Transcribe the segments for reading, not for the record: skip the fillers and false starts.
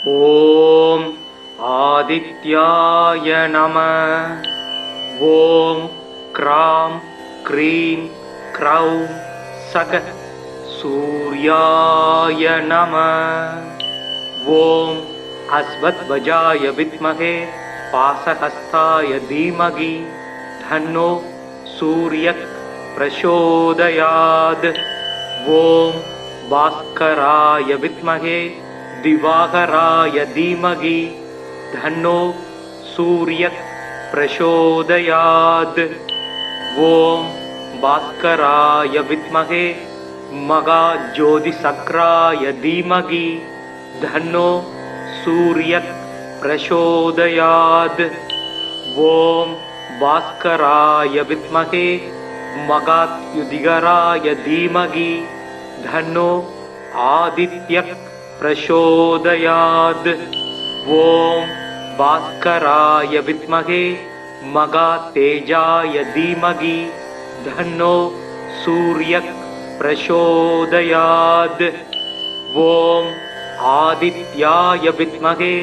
ஓம் ஆதித்யாய நம. ஓம் gram cream க்ரௌம் சக சூர்யாய நம. ஓம் அஸ்வத்வஜாய வித்மஹே பாசஹஸ்தாய தீமகி தன்னோ சூர்யக் பிரசோதயாத். ஓம் பாஸ்கராய வித்மஹே திவாகராய தீமகி தன்னோ சூர்யக் பிரசோதயாத். ஓம் பாஸ்கராய வித்மஹே மகாஜோதிசக்ராய தீமகி தன்னோ சூர்யக் பிரசோதயாத். ஓம் பாஸ்கராய வித்மஹே மகாத்யுதிகராய தீமகி தன்னோ ஆதித்யக் பிரசோதயாத். ஓம் பாஸ்கராய வித்மஹே மகாதேஜாய தீமகி தன்னோ சூர்யக் பிரசோதயாத். ஓம் ஆதித்யாய வித்மஹே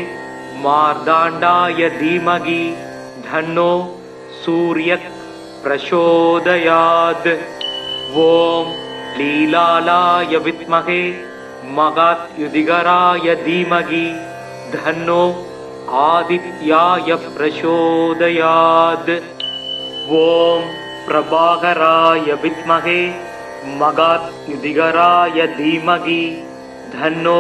மார்தாண்டாய தீமகி தன்னோ சூர்யக் பிரசோதயாத். ஓம் லீலாலாய வித்மஹே மகாத்யுதிகராய தீமகி தன்னோ ஆதித்யாய பிரசோதயாத். ஓம் பிரபாகராய வித்மஹே மகாத்யுதிகராய தீமகி தன்னோ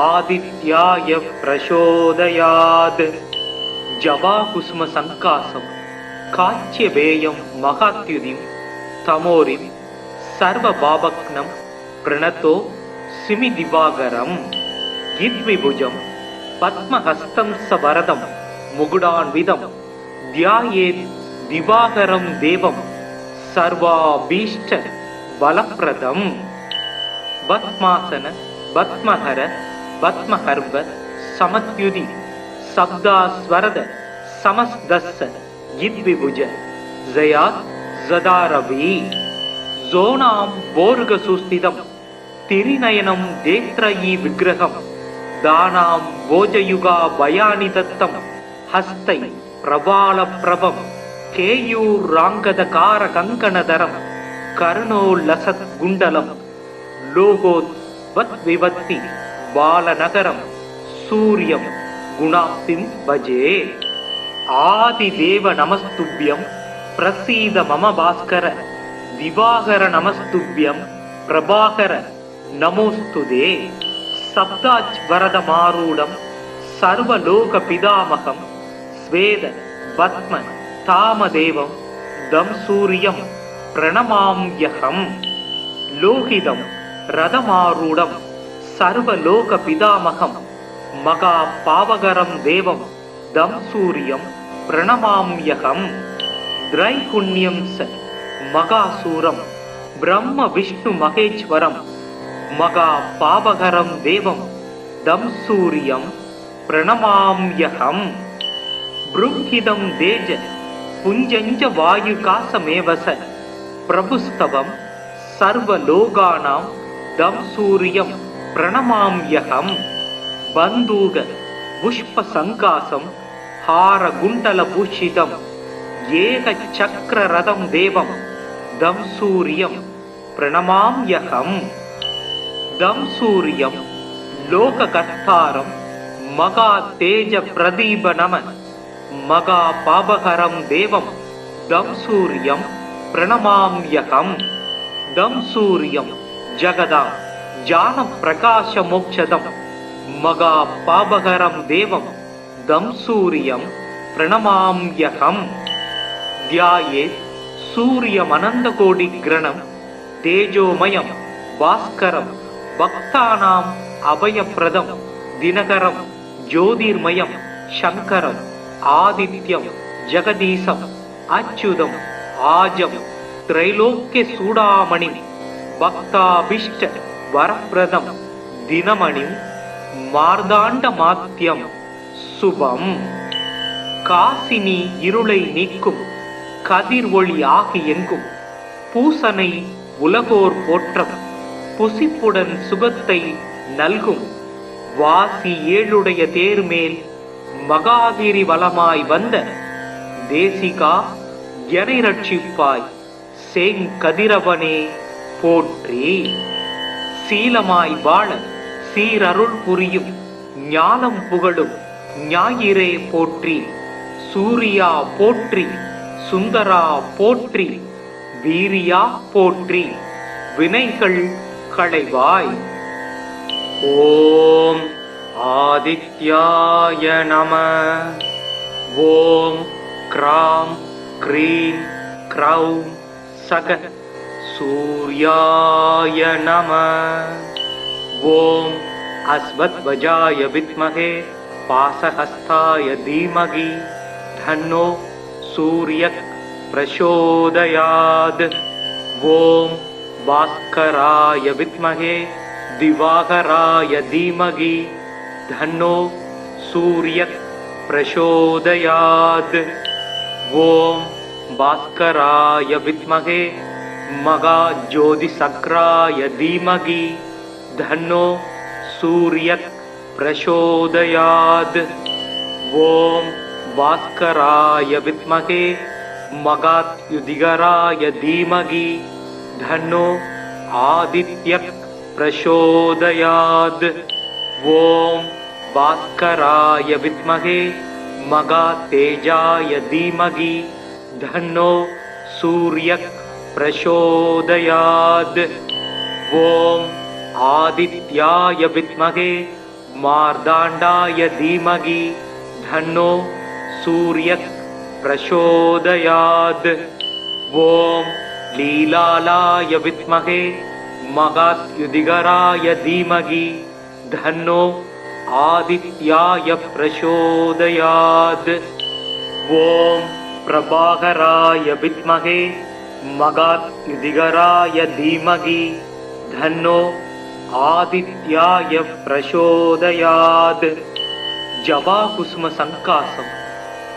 ஆதித்யாய பிரசோதயாத். ஜவாகுசும சங்காசம் காச்சியவேயம் மகாத்யுதிம் தமோரிம் சர்வபாபக்னம் பிரணதோ சிமி திவாகரம். யித்விபுஜம் பத்மஹஸ்தம் சவரதம் முகுடான்விதம் தியாயேத் திவாகரம் தேவம் சர்வாபீஷ்ட பலப்ரதம். பத்மாசன பத்மஹர பத்மஹர்வ சமத்யுதி சப்தாஸ்வரத சமஸ்தஸ்ஸ யித்விபுஜ ஜயாத் ஜதாரவி. ஜோனாம் போர்கசுஸ்திதம் திரிநயனம் தேத்ரயி விக்கிரகம் தானாம் போஜயுகா பயானி தத்தம் ஹஸ்தை பிரபால பிரபம் கேயூர் ராங்கதகார கங்கணதரம் கர்ணோல்லசத் குண்டலம் லோகோத் வத் விவத்தி பாலநகரம் சூரியம் குணாப்திம் பஜே. ஆதிதேவ நமஸ்துப்யம் பிரசீத மம பாஸ்கர திவாகர நமஸ்துப்யம் பிரபாகர நமோஸ்துதே. சப்தாஜ் வரதமாரூடம் சர்வலோக பிதாமகம் ஸ்வேத பத்ம தாமதேவம் தம் சூரியம் பிரணமாம்யகம். லோகிதம் ரதமாரூடம் சர்வலோக பிதாமகம் மகா பாவகரம் தேவம் தம் சூரியம் பிரணமாம்யகம். திரைகுண்யம் ச மகாசூரம் பிரம்ம விஷ்ணு மகேஸ்வரம் மகா பாவகரம் தேவம் தம் சூரியம் பிரணமாம்யகம். ப்ருங்கிதம் தேஜ புஞ்சஞ்ச வாயுகாசமேவச பிரபுஸ்தவம் சர்வலோகானாம் தம் சூரியம் பிரணமாம்யகம். பந்தூக புஷ்ப சங்காசம் ஹார குண்டல பூஷிதம் ஏக சக்கர ரதம் தேவம் தம் சூரியம் பிரணமாம்யகம். தம் சூரியம் லோககர்த்தாரம் மகா தேஜ பிரதீப நம மகா பாபகரம் தேவம் தம் சூரியம் பிரணமாம்யகம். தம் சூரியம் ஜகதாம் ஜான பிரகாச மோக்ஷதம் மகா பாபகரம் தேவம் தம் சூரியம் பிரணமாம்யகம். தியாயேத் சூரியமனந்த கோடி கிரணம் தேஜோமயம் பாஸ்கரம் பக்தானாம் அபயப்பிரதம் தினகரம் ஜோதிர்மயம் சங்கரம் ஆதித்யம் ஜெகதீசம் அச்சுதம் ஆஜம் திரைலோக்கிய சூடாமணி பக்தாபிஷ்ட வரப்பிரதம் தினமணி மார்தாண்ட மாத்தியம் சுபம். காசினி இருளை நீக்கும் கதிர் ஒளி ஆகி எங்கும் பூசனை உலகோர் போற்றம் புசிப்புடன் சுகத்தை நல்கும் வாசி ஏழுடைய தேர்மேல் மகாகிரி வலமாய் வந்த தேசிகா எனை ரட்சிப்பாய் செங்கதிரவனே போற்றி. சீலமாய் வாழ சீரருள் புரியும் ஞானம் புகழும் ஞாயிறே போற்றி. சூரியா போற்றி, சுந்தரா போற்றி, வீரியா போற்றி, வினைகள் களைவாய். ஓம் ஆதித்யாய நம. ஓம் க்ராம் க்ரீம் க்ரௌம் சக சூர்யாய நம. ஓம் அஸ்வத்வஜாய வித்மஹே பாசஹஸ்தாய தீமகி தன்னோ சூர்யக் பிரசோதயாத். ஓம் பாஸ்கராய வித்மஹே திவாகராய தீமகி தன்னோ சூர்யக் பிரசோதயாத். ஓம் பாஸ்கராய வித்மஹே மகாஜோதிசக்ராய தீமகி தன்னோ சூர்யக் பிரசோதயாத். ஓம் பாஸ்கராய வித்மஹே மகாத்யுதிகராய தீமகி தன்னோ ஆதித்யக் பிரசோதயாத். ஓம் பாஸ்கராய வித்மஹே மகாதேஜாய தீமகி தன்னோ சூர்யக் பிரசோதயாத். ஓம் ஆதித்யாய வித்மஹே மார்தாண்டாய தீமகி தன்னோ சூர்யக் பிரசோதயாத். ஓம் லீலாலாய வித்மஹே மகாத்யுதிகராய தீமகி தன்னோ ஆதித்யாய பிரசோதயாத். ஓம் பிரபாகராய வித்மஹே மகாத்யுதிகராய தீமகி தன்னோ ஆதித்யாய பிரசோதயாத். ஜபாகுசும சங்காசம்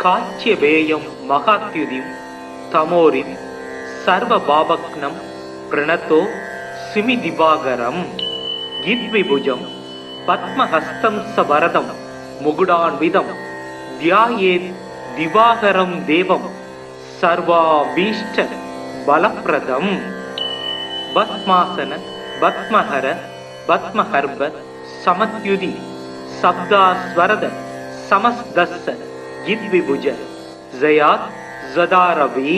காச்சியபேயம் மகாத்யுதிம் தமோரிம் சர்வபாபக்னம் பிரணதோ சிமி திவாகரம். கித்விபுஜம் பத்மஹஸ்தம் சவரதம் முகுடான்விதம் தியாயேத் திவாகரம் தேவம் சர்வாபீஷ்ட பலப்பிரதம். பத்மாசன பத்மஹர பத்மஹர்ப சமத்யுதி சப்தாஸ்வரத சமஸ்தஸ்ஸ கித்விபுஜ ஜயாத் ஜதாரவி.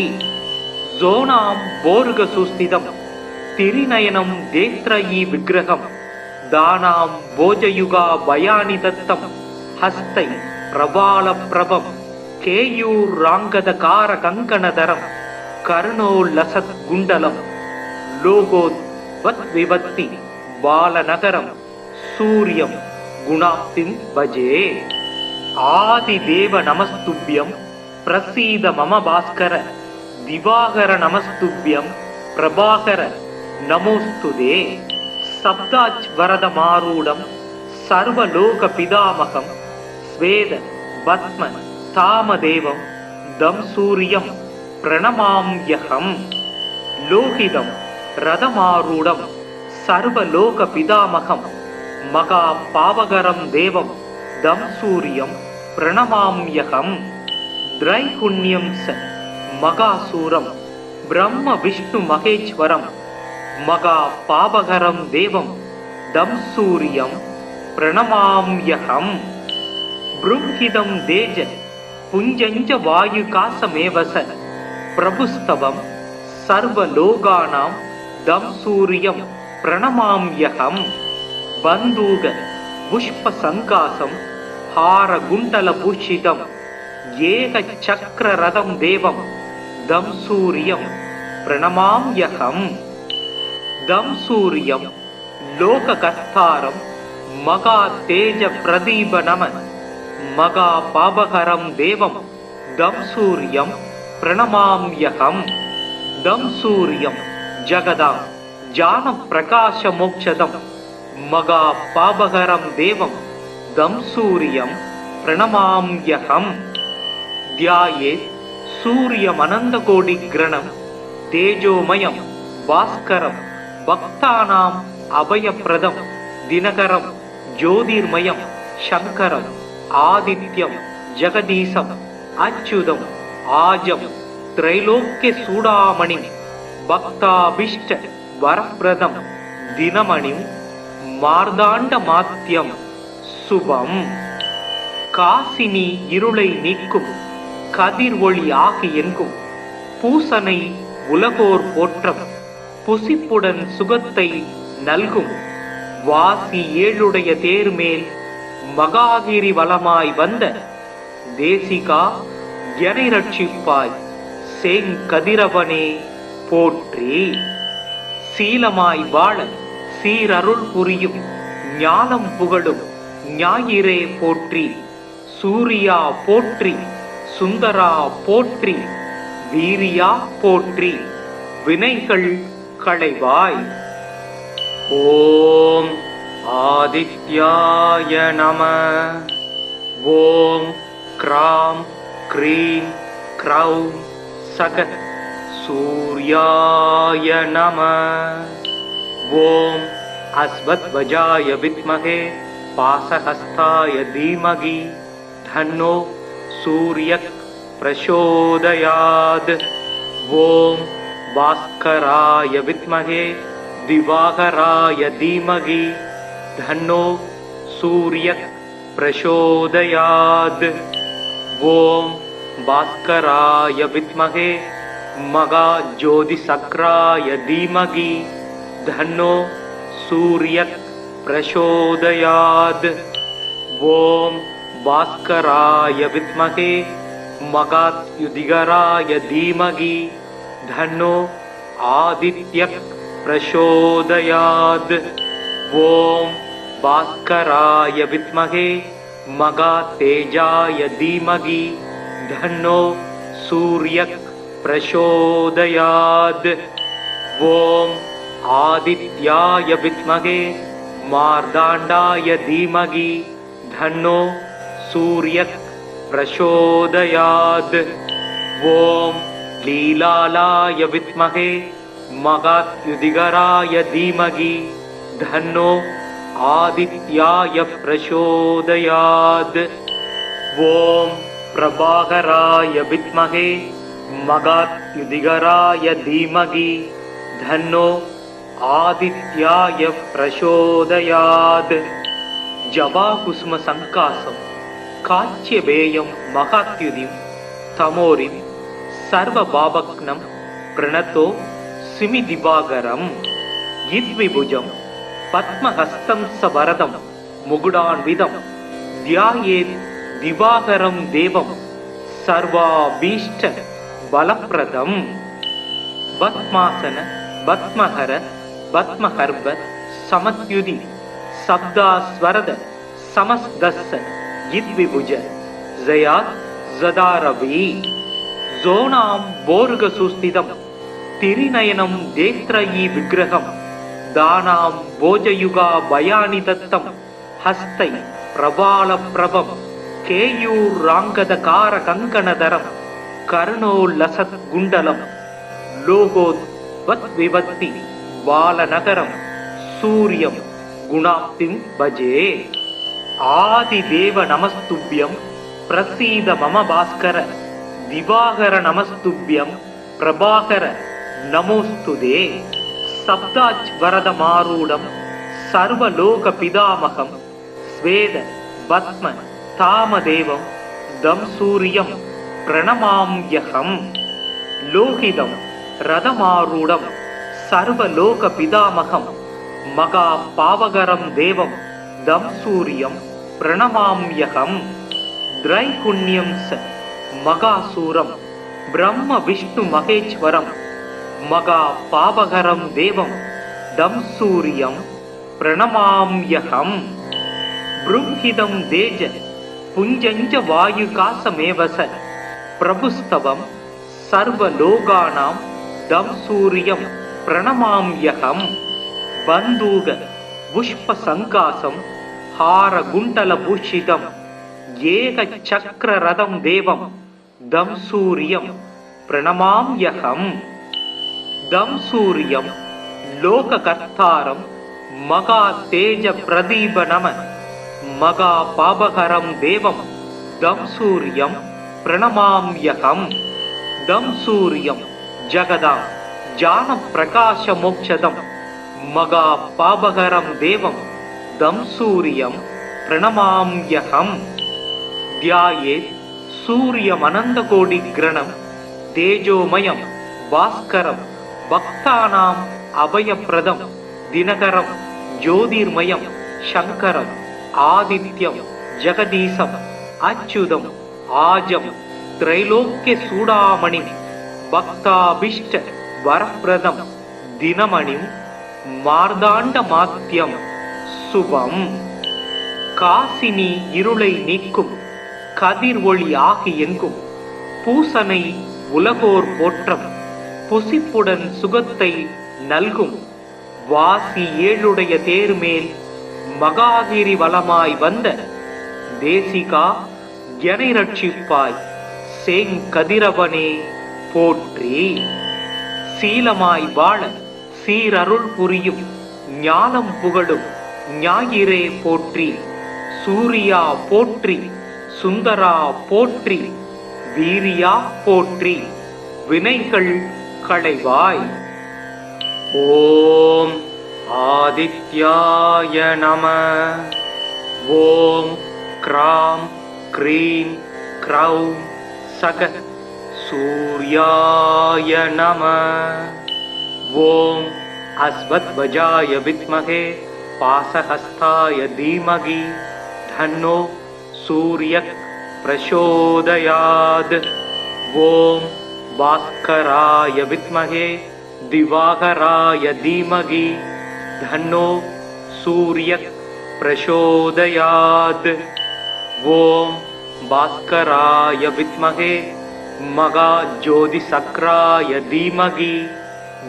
ஜோனாம் போர்க சுஸ்திதம் திரிநயனம் தேத்ரயி விக்கிரகம் தானாம் போஜயுகா பயானி தத்தம் ஹஸ்தை பிரபால பிரபம் கேயூர் ராங்கத கார கங்கணதரம் கருணோ லசத் குண்டலம் லோகோத் வத் விபத்தி பாலநகரம் சூரியம் குணாப்திம் பஜே. ஆதிதேவ நமஸ்துப்யம் பிரசீத மம பாஸ்கர திவாகர நமஸ்துப்யம் பிரபாகர நமோஸ்துதே. சப்தாஜ் வரத மாரூடம் சர்வலோக பிதாமகம் ஸ்வேத பத்ம தாமதேவம் தம் சூரியம் பிரணமாம்யகம். லோகிதம் ரதமாரூடம் சர்வலோக பிதாமகம் மகா பாவகரம் தேவம் தம் சூரியம் பிரணமாம்யகம். திரைகுண்யம் ச மகாசூரம் பிரம்ம விஷ்ணு மகேஸ்வரம் மகா பாவகரம் தேவம் தம் சூரியம் பிரணமாம்யகம். ப்ரும்ஹிதம் தேஜ புஞ்சஞ்ச வாயு காசமேவச பிரபுஸ்தவம் சர்வலோகானாம் தம் சூரியம் பிரணமாம்யகம். பந்தூக புஷ்ப சங்காசம் ஹார குண்டல பூஷிதம் ஏக சக்கர ரதம் தேவம் தம் சூரியம் பிரணமாம்யகம். தம் சூரியம் லோககர்த்தாரம் மகா தேஜ பிரதீப நம மகா பாபகரம் தேவம் தம் சூரியம் பிரணமாம்யகம். தம் சூரியம் ஜகதாம் ஜான பிரகாச மோக்ஷதம் மகா பாபகரம் தேவம் தம் சூரியம் பிரணமாம்யகம். தியாயேத் சூரியமனந்த கோடி கிரணம் தேஜோமயம் பாஸ்கரம் பக்தானாம் அபயப்பிரதம் தினகரம் ஜோதிர்மயம் சங்கரம் ஆதித்யம் ஜெகதீசம் அச்சுதம் ஆஜம் திரைலோக்கிய சூடாமணி பக்தாபிஷ்ட வரப்பிரதம் தினமணிம் மார்தாண்ட மாத்தியம் சுபம். காசினி இருளை நீக்கும் கதிர் ஒளி ஆகி எங்கும் பூசனை உலகோர் போற்றம் புசிப்புடன் சுகத்தை நல்கும் வாசி ஏழுடைய தேர்மேல் மகாகிரி வலமாய் வந்த தேசிகா எனை ரட்சிப்பாய் சேங்கதிரவனே போற்றி. சீலமாய் வாழ சீரருள் புரியும் ஞானம் புகழும் ஞாயிறே போற்றி. சூரியா போற்றி, சுந்தரா போற்றி, வீரியா போற்றி, வினைகள் களைவாய். ஓம் ஆதித்யாய நம. ஓம் க்ராம் க்ரீம் க்ரௌம் சகத் சூர்யாய நம. ஓம் அஸ்வத்வஜாய வித்மகே பாசஹஸ்தாய தீமகி தன்னோ சூர்யக் பிரசோதயாத். ஓம் பாஸ்கராய வித்மகே திவாகராய தீமகி தன்னோ சூர்யக் பிரசோதயாத். ஓம் பாஸ்கராய வித்மகே மகாஜோதிசக்ராய தீமகி தன்னோ சூர்யக் பிரசோதயாத். ஓம் பாஸ்கராய வித்மகே மகாத்யுதிகராய தீமகி தன்னோ ஆதித்யக் பிரசோதயாத். ஓம் பாஸ்கராய வித்மகே மகாதேஜாய தீமகி தன்னோ சூர்யக் பிரசோதயாத். ஓம் ஆதித்யாய வித்மகே மார்தாண்டாய தீமகி தன்னோ சூர்யக் பிரசோதயாத். ஓம் லீலாலாய வித்மகே மகாத்யுதிகராய தீமகி தன்னோ ஆதித்யாய பிரசோதயாத். ஓம் பிரபாகராய வித்மகே மகாத்யுதிகராய தீமகி தன்னோ ஆதித்யாய பிரசோதயாத். ஜபாகுசும சங்காசம் காச்சியபேயம் மகாத்யுதிம் தமோரிம் சர்வ பாபக்னம் பிரணதோ சிமி திவாகரம். யித்விபுஜம் பத்மஹஸ்தம் சவரதம் முகுடான்விதம் தியாயேத் திவாகரம் தேவம் சர்வாபீஷ்ட பலப்ரதம். பத்மாசன பத்மஹர பத்மஹர்ப சமத்யுதி சப்தாஸ்வரத சமஸ்தஸ்ஸ யித்விபுஜ ஜயாத் ஜதாரவி. ஜோனாம் போர்க சுஸ்திதம் திரிநயனம் தேத்ரயி விக்கிரகம் தானாம் போஜயுகா பயானி தத்தம் ஹஸ்தை பிரபால பிரபம் கேயூர் ராங்கத கார கங்கணதரம் கர்ணோல்லசத் குண்டலம் லோகோத் வத் விவத்தி பாலநகரம் சூரியம் குணாப்திம் பஜே. ஆதிதேவ நமஸ்துப்யம் பிரசீத மம பாஸ்கர திவாகர நமஸ்துப்யம் பிரபாகர நமோஸ்துதே. சப்தாஜ் வரத மாரூடம் சர்வலோக பிதாமகம் ஸ்வேத பத்ம தாமதேவம் தம் சூரியம் பிரணமாம்யகம். லோகிதம் ரதமாரூடம் சர்வலோக பிதாமகம் மகா பாவகரம் தேவம் தம் சூரியம் பிரணமாம்யகம். திரைகுண்யம் ச மகாசூரம் பிரம்ம விஷ்ணு மகேஸ்வரம் மகா பாவகரம் தேவம் தம் சூரியம் பிரணமாம்யகம். ப்ரும்ஹிதம் தேஜ புஞ்சஞ்ச வாயுகாசமேவச பிரபுஸ்தவம் சர்வலோகானாம் தம் சூரியம் பிரணமாம்யகம். பந்தூக புஷ்ப சங்காசம் ஹார குண்டல பூஷிதம் ஏக சக்கர ரதம் தேவம் தம் சூரியம் பிரணமாம்யகம். தம் சூரியம் லோக கர்த்தாரம் மகா தேஜ பிரதீப நம மகா பாபகரம் தேவம் தம் சூரியம் பிரணமாம்யகம். தம் சூரியம் ஜகதாம் ஜான பிரகாச மோக்ஷதம் மகா பாபகரம் தேவம் தம் சூரியம் பிரணமாம்யகம். தியாயேத் சூரியமனந்த கோடி கிரணம் தேஜோமயம் பாஸ்கரம் பக்தானாம் அபயப்பிரதம் தினகரம் ஜோதிர்மயம் சங்கரம் ஆதித்யம் ஜெகதீசம் அச்சுதம் ஆஜம் திரைலோக்கிய சூடாமணி பக்தாபிஷ்ட வரப்பிரதம் தினமணிம் மார்தாண்ட மாத்தியம் சுபம். காசினி இருளை நீக்கும் கதிர் ஒளி ஆகி எங்கும் பூசனை உலகோர் போற்றம் புசிப்புடன் சுகத்தை நல்கும் வாசி ஏழுடைய தேர்மேல் மகாகிரி வலமாய் வந்த தேசிகா எனை ரட்சிப்பாய் சேங்கதிரவனே போற்றி. சீலமாய் வாழ சீரருள் புரியும் ஞானம் புகழும் ஞாயிறே போற்றி. சூரியா போற்றி சுந்தரா போற்றி வீரியா போற்றி வினைகள் களைவாய். ஓம் ஆதித்யாய நம. ஓம் க்ராம் க்ரீம் க்ரௌம் சக சூர்யாய நம. ஓம் அஸ்வத்வஜாய வித்மஹே பாசஹஸ்தாய தீமகி தன்னோ சூர்யக் பிரசோதயாத். ஓம் பாஸ்கராய வித்மஹே திவாகராய தீமகி தன்னோ சூர்யக் பிரசோதயாத். ஓம் பாஸ்கராய வித்மஹே மகாஜோதிசக்ராய தீமகி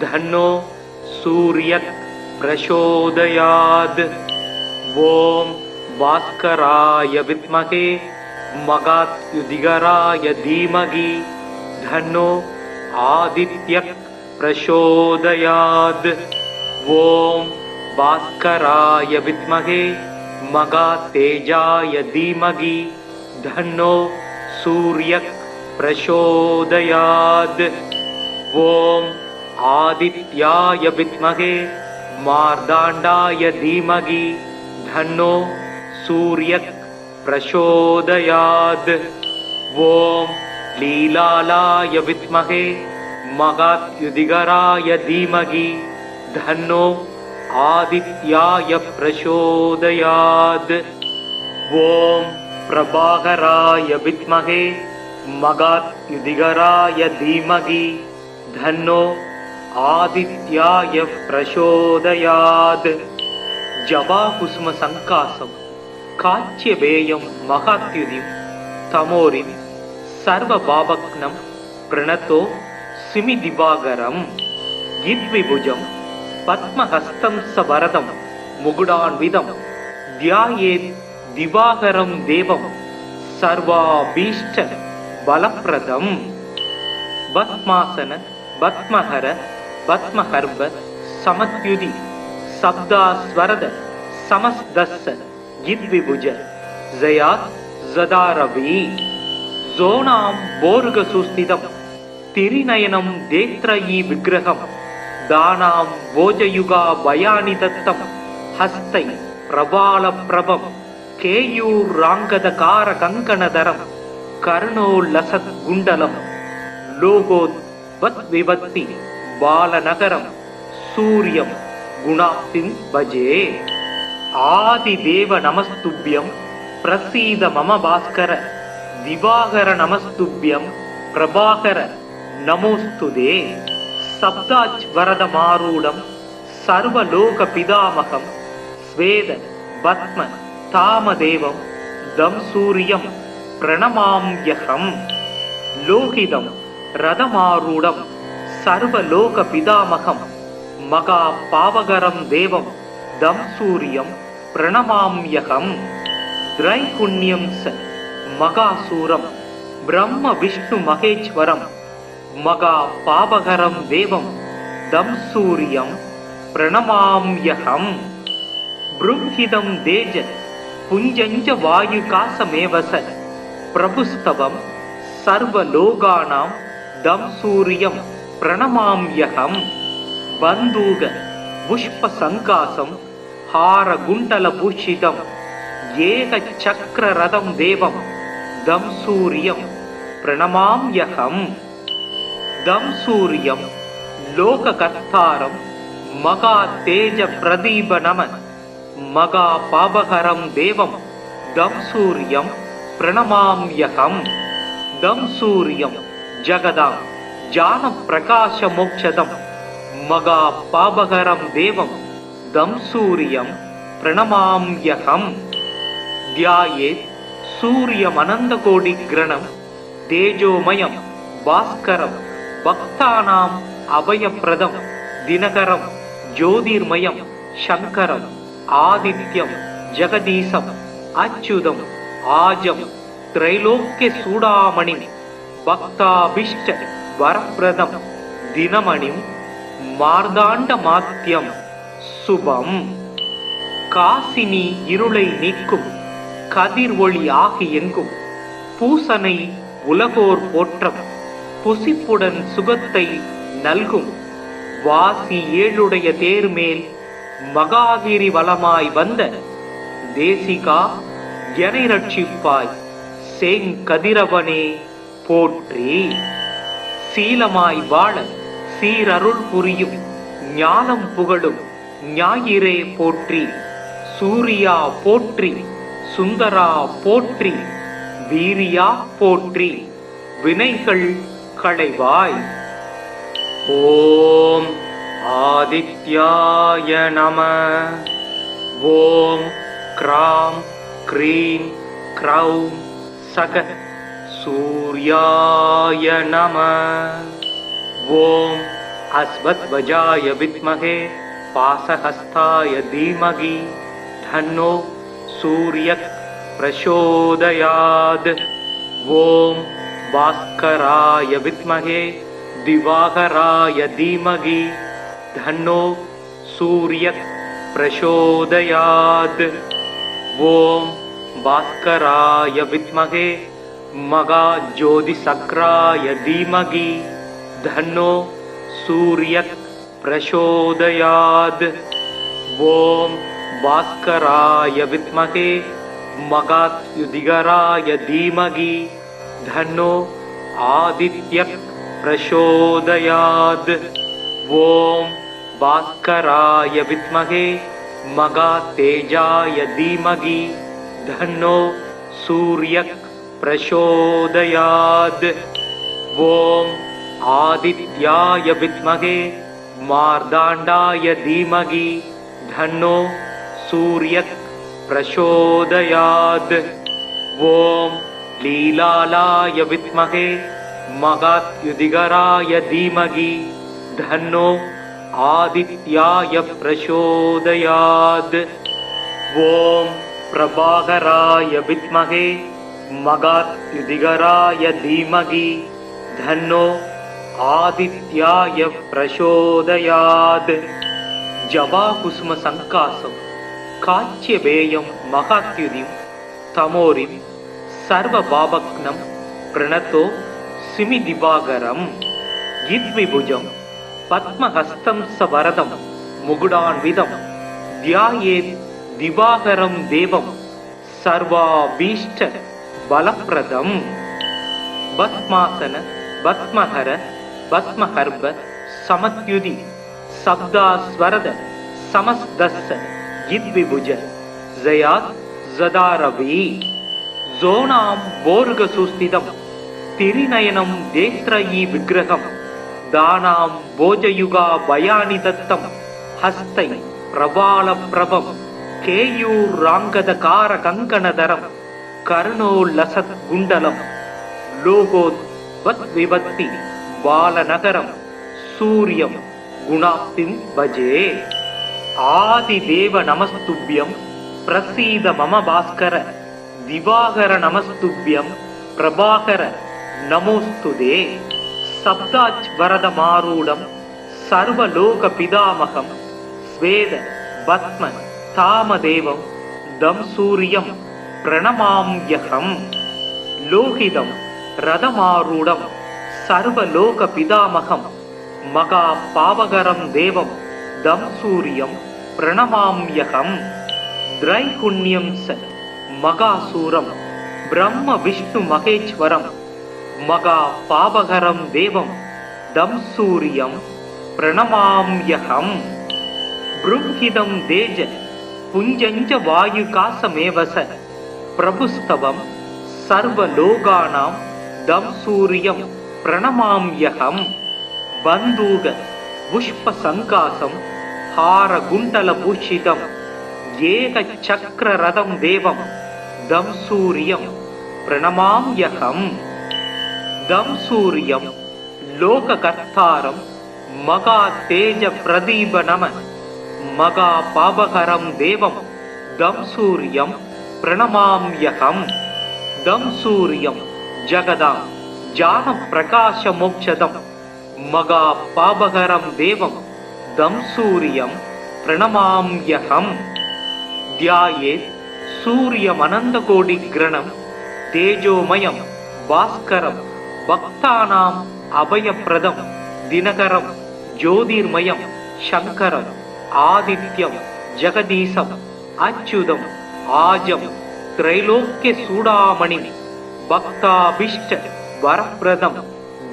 தன்னோ சூர்யக் பிரசோதயாத். ஓம் பாஸ்கராய வித்மஹே மகாத்யுதிகராய தீமகி தன்னோ ஆதித்யக் பிரசோதயாத். ஓம் பாஸ்கராய வித்மஹே மகாதேஜாய தீமகி தன்னோ சூர்யக் பிரசோதயாத். ஓம் ஆதித்யாய வித்மஹே மார்தாண்டாய தீமகி தன்னோ சூர்யக் பிரசோதயாத். ஓம் லீலாலாய வித்மஹே மகாத்யுதிகராய தீமகி தன்னோ ஆதித்யாய பிரசோதயாத். ஓம் பிரபாகராய வித்மஹே மகாத்யுதிகராய தீமகி தன்னோ ஆதித்யாய பிரசோதயாத். ஜபாகுசும சங்காசம் காச்சியபேயம் மகாத்யுதிம் தமோரிம் சர்வ பாபக்னம் பிரணதோ சிமி திவாகரம். கித்விபுஜம் பத்மஹஸ்தம் சவரதம் முகுடான்விதம் தியாயேத் திவாகரம் தேவம் சர்வாபீஷ்ட பலப்பிரதம். பத்மாசன பத்மஹர பத்மஹர்ப சமத்யுதி சப்தாஸ்வரத சமஸ்தஸ்ஸ கித்விபுஜ ஜயாத் ஜதாரவி. ஜோனாம் போருக சுஸ்திதம் திரிநயனம் தேத்ரயீ விக்கிரகம் தானாம் போஜயுகா பயானி தத்தம் ஹஸ்தை பிரபால பிரபம் கேயூர் ராங்கத கார கங்கணதரம் கர்ணோல்லசத் குண்டலம் லோகோத் வத் விவத்தி பாலநகரம் சூரியம் குணாப்திம் பஜே. ஆதிதேவ நமஸ்துப்யம் பிரசீத மம பாஸ்கர திவாகர நமஸ்துப்யம் பிரபாகர நமோஸ்துதே. சப்தாச் வரத மாரூடம் சர்வலோக பிதாமகம் ஸ்வேத பத்ம தாமதேவம் தம் சூரியம் பிரணமாம்யகம். லோகிதம் ரதமாரூடம் சர்வலோக பிதாமகம் மகா பாவகரம் தேவம் தம் சூரியம் பிரணமாம்யகம். திரைகுண்யம் ச மகாசூரம் பிரம்ம விஷ்ணு மகேஸ்வரம் மகா பாபகரம் தேவம் தம் சூரியம் பிரணமாம்யகம். ப்ரும்ஹிதம் தேஜ पुञ्जञ्च वायुकासमेवस प्रभुस्तवं सर्वलोकानां दं सूर्यं प्रणमाम्यहम् बन्दूक पुष्पसङ्कासं हारकुण्डलभूषितम् एकचक्ररथं देवं दं सूर्यं प्रणमाम्यहम् दं सूर्यं लोककर्तारं महातेजप्रदीपनम महापापहरं देवं दं सूर्यं प्रणमाम्यहम् दं सूर्यं जगदां ज्ञानप्रकाशमोक्षदं महापापहरं देवं दं सूर्यं प्रणमाम्यहम् ध्यायेत् सूर्यमनन्तकोटिग्रणं तेजोमयं भास्करं भक्तानाम् अभयप्रदं दिनकरं ज्योतिर्मयं शङ्करम् आदित्यं जगदीशम् अच्युतम् आजं त्रैलोक्यचूडामणिं भक्ताभीष्ट वरप्रदं दिनमणिं मार्ताण्डमात्यं शुभम् காசினி இருளை நீக்கும் கதிர் ஒளி ஆகி எங்கும் பூசனை உலகோர் போற்றம் புசிப்புடன் சுகத்தை நல்கும் வாசி ஏழுடைய தேர்மேல் மகாகிரி வலமாய் வந்த தேசிகா எனை ரட்சிப்பாய் செங்கதிரவனே போற்றி. சீலமாய் வாழ சீரருள் புரியும் ஞானம் புகழும் ஞாயிறே போற்றி. சூரியா போற்றி, சுந்தரா போற்றி, வீரியா போற்றி, வினைகள் களைவாய். ஓம் ஆதித்யாய நம. ஓம் க்ராம் க்ரீம் க்ரௌம் சக சூர்யாய நம. ஓம் அஸ்வத்வஜாய வித்மஹே पासहस्ताय धीमहि धन्नो सूर्यः प्रचोदयात्. ओम भास्कराय विद्महे दिवाकराय धीमहि धन्नो सूर्यः प्रचोदयात्. ओम भास्कराय विद्महे महाज्योतिसक्राय धीमहि धन्नो सूर्यः प्रचोदयात्. ओम भास्कराय विद्महे महायुधिकराय धीमहि धन्नो आदित्यः प्रचोदयात्. ओम भास्कराय विद्महे महातेजाय धीमहि धन्नो सूर्यः प्रचोदयात्. ओम आदित्याय विद्महे मार्ताण्डाय धीमहि धन्नो सूर्यः प्रचोदयात्. ओम लीलालाय विद्महे महायुधिकराय धीमहि धन्नो आदित्याय प्रचोदयात्. ओम प्रभाकराय विद्महे महायुधिकराय धीमहि धन्नो आदित्याय प्रचोदयात्. जवाकुसुम संकासं काच्यवेयं महात्युदिं तमोरिं सर्वभावग्नं प्रणतो सिमिदिवाकरं यद्विभुजं पद्महस्तं सवरदं मुकुटान्वितं ध्यायेत् दिवाकरं देवं सर्वाभीष्ट बलप्रदं. भस्मासन भस्महर भस्महर्भ समत्युदि शब्दास्वरद समस्तस्य यद्विभुज जयात् जदारवि. जोनां बोर्गसुस्थितं तिरिनयनं देत्रयी विग्रहं दानां भोजयुगा भयानि दत्तं हस्तै प्रबालप्रभं केयूराङ्गदकारकङ्कणधरं कर्णोल्लसद्गुण्डलं लोगोद्वद्विभक्ति बालनगरं सूर्यं गुणाप्तिं भजे. आदिदेव नमस्तुभ्यं प्रसीद मम भास्कर. दिवाकर नमस्तुभ्यं प्रभाकर नमोस्तुते. सप्ताज्वरदमारूढं सर्वलोकपितामहं स्वेद भस्म तामदेवं दं सूर्यं प्रणमाम्यहम् लोहितं रथमारूढं सर्वलोकपितामहं महापावकरं देवं दं सूर्यं प्रणमाम्यहम् त्रैगुण्यं स महासूरं ब्रह्म विष्णु महेश्वरं महापावकरं देवं दं सूर्यं प्रणमाम्यहम् बृंहिदं तेज पुञ्जञ्च वायुकासमेव स प्रभुस्तवं सर्वलोकानां दं सूर्यं प्रणमाम्यहम् बन्धूक पुष्पसङ्कासं हारकुण्डलभूषितं एकचक्ररथं देवं दं सूर्यं प्रणमाम्यहम् दं सूर्यं लोककर्तारं महातेजप्रदीपनम महापावकरं देवं दं सूर्यं प्रणमाम्यहम् दं सूर्यं जगदां ज्ञानप्रकाशमोक्षदं महापावकरं देवं दं सूर्यं प्रणमाम्यहम् ध्यायेत् सूर्यमनन्तकोटिग्रणं तेजोमयं भास्करं भक्तानाम् अभयप्रदं दिनकरं ज्योतिर्मयं शङ्करम् आदित्यं जगदीशम् अच्युतम् आजं त्रैलोक्यचूडामणिं भक्ताभीष्ट वरप्रदं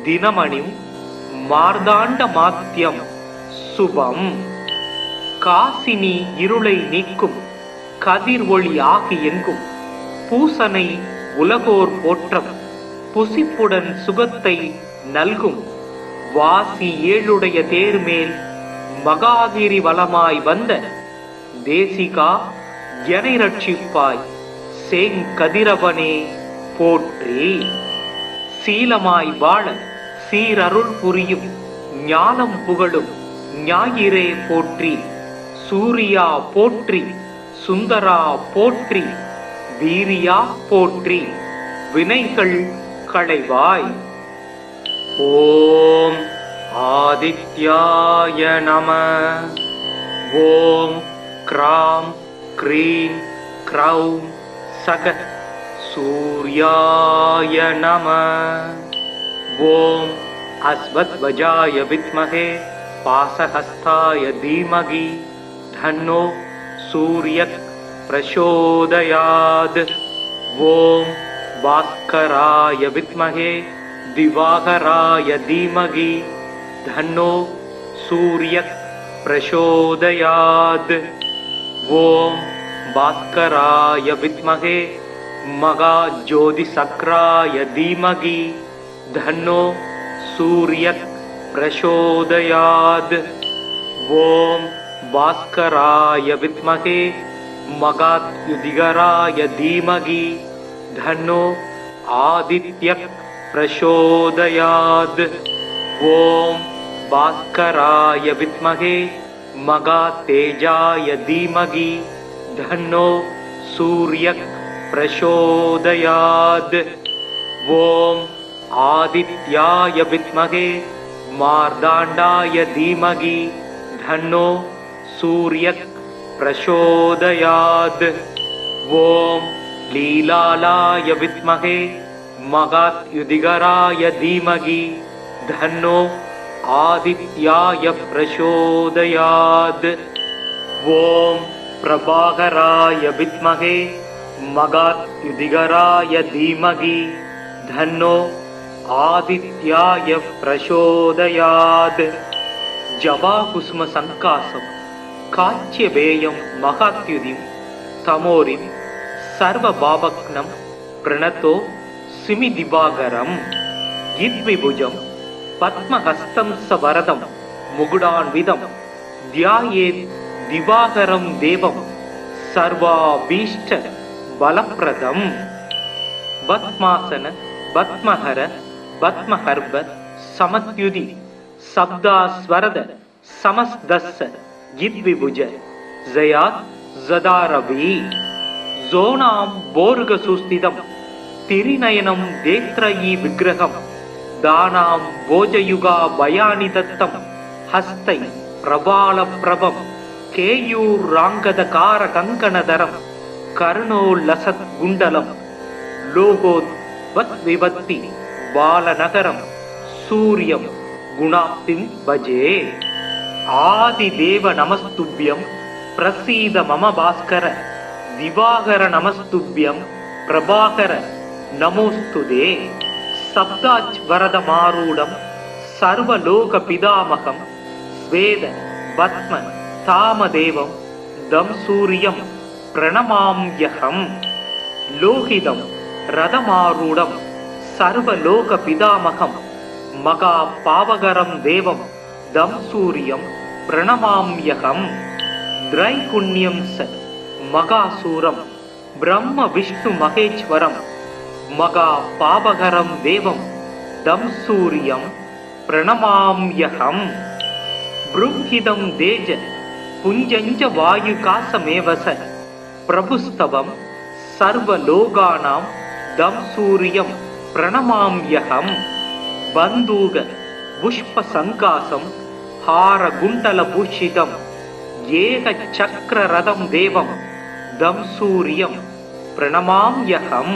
दिनमणिं मार्ताण्डमात्यं शुभम् காசினி இருளை நீக்கும் கதிர் ஒளி ஆகி எங்கும் பூசனை உலகோர் போற்றம் புசிப்புடன் சுகத்தை நல்கும் வாசி ஏழுடைய தேர்மேல் மகாகிரி வலமாய் வந்த தேசிகா எனை ரட்சிப்பாய் சேங்கதிரவனே போற்றி சீலமாய் வாழ சீரருள் புரியும் ஞானம் புகழும் ஞாயிறே போற்றி சூரியா போற்றி சுந்தரா போற்றி வீரியா போற்றி வினைகள் களைவாய் ஓம் ஆதித்யாய நம ஓம் க்ராம் க்ரீம் க்ரௌம் சக சூர்யாய நம ஓம் அஸ்வத்வஜாய வித்மஹே पासहस्ताय धीमहि धन्नो सूर्यः प्रचोदयात् ॐ भास्कराय विद्महे दिवाकराय धीमहि धन्नो सूर्यः प्रचोदयात् ॐ भास्कराय विद्महे महाज्योतिसक्राय धीमहि धन्नो सूर्यः प्रचोदयात् ॐ भास्कराय विद्महे महाद्युतिकराय धीमहि धन्नो आदित्यः प्रचोदयात् ॐ भास्कराय विद्महे महातेजाय धीमहि धन्नो सूर्यः प्रचोदयात् ॐ आदित्याय विद्महे मार्ताण्डाय धीमहि धन्नो सूर्यः प्रचोदयात् ॐ लीलालाय विद्महे महाद्युतिकराय धीमहि धन्नो आदित्याय प्रचोदयात् ॐ प्रभाकराय विद्महे महाद्युतिकराय धीमहि धन्नो आदित्याय प्रचोदयात् जवाकुसुम संकासं काच्यवेयं महात्युतिं तमोरिं सर्वभावग्नं प्रणतो सिमिदिवाकरं यद्विभुजं पद्महस्तं सवरदं मुकुटान्वितं ध्यायेत् दिवाकरं देवं सर्वाभीष्ट बलप्रदम् पद्मासन पद्महर पद्महर्भ समत्युति शब्दास्वरद समस्तस्य यद्विभुज जयात् जदारवि जोनां बोर्गसुस्थितं तिरिनयनं देत्रयी विग्रहं दानां भोजयुगा भयानि दत्तं हस्तै प्रबालप्रभं केयूराङ्गदकारकङ्कणधरं கருணோல்லசத் குண்டலம் லோகோத் வத் விபத்தி பாலநகரம் சூரியம் குணாப்திம் பஜே. ஆதிதேவ நமஸ்துப்யம் பிரசீத மம பாஸ்கர திவாகர நமஸ்துப்யம் பிரபாகர நமோஸ்துதே. சப்தாஜ் வரத மாரூடம் சர்வலோக பிதாமகம் ஸ்வேத பத்ம தாமதேவம் தம் சூரியம் பிரணமாம்யகம். லோகிதம் ரதமாரூடம் சர்வலோக பிதாமகம் மகா பாவகரம் தேவம் தம் சூரியம் பிரணமாம்யகம். திரைகுண்யம் ச மகாசூரம் பிரம்ம விஷ்ணு மகேஸ்வரம் மகா பாவகரம் தேவம் தம் சூரியம் பிரணமாம்யகம். ப்ருஹிதம் தேஜ புஞ்சஞ்ச வாயுகாசமேவச பிரபுஸ்தவம் சர்வலோகானாம் தம் சூரியம் பிரணமாம்யகம். பந்தூக புஷ்ப சங்காசம் ஹார குண்டல பூஷிதம் ஏக சக்கர ரதம் தேவம் தம் சூரியம் பிரணமாம்யகம்.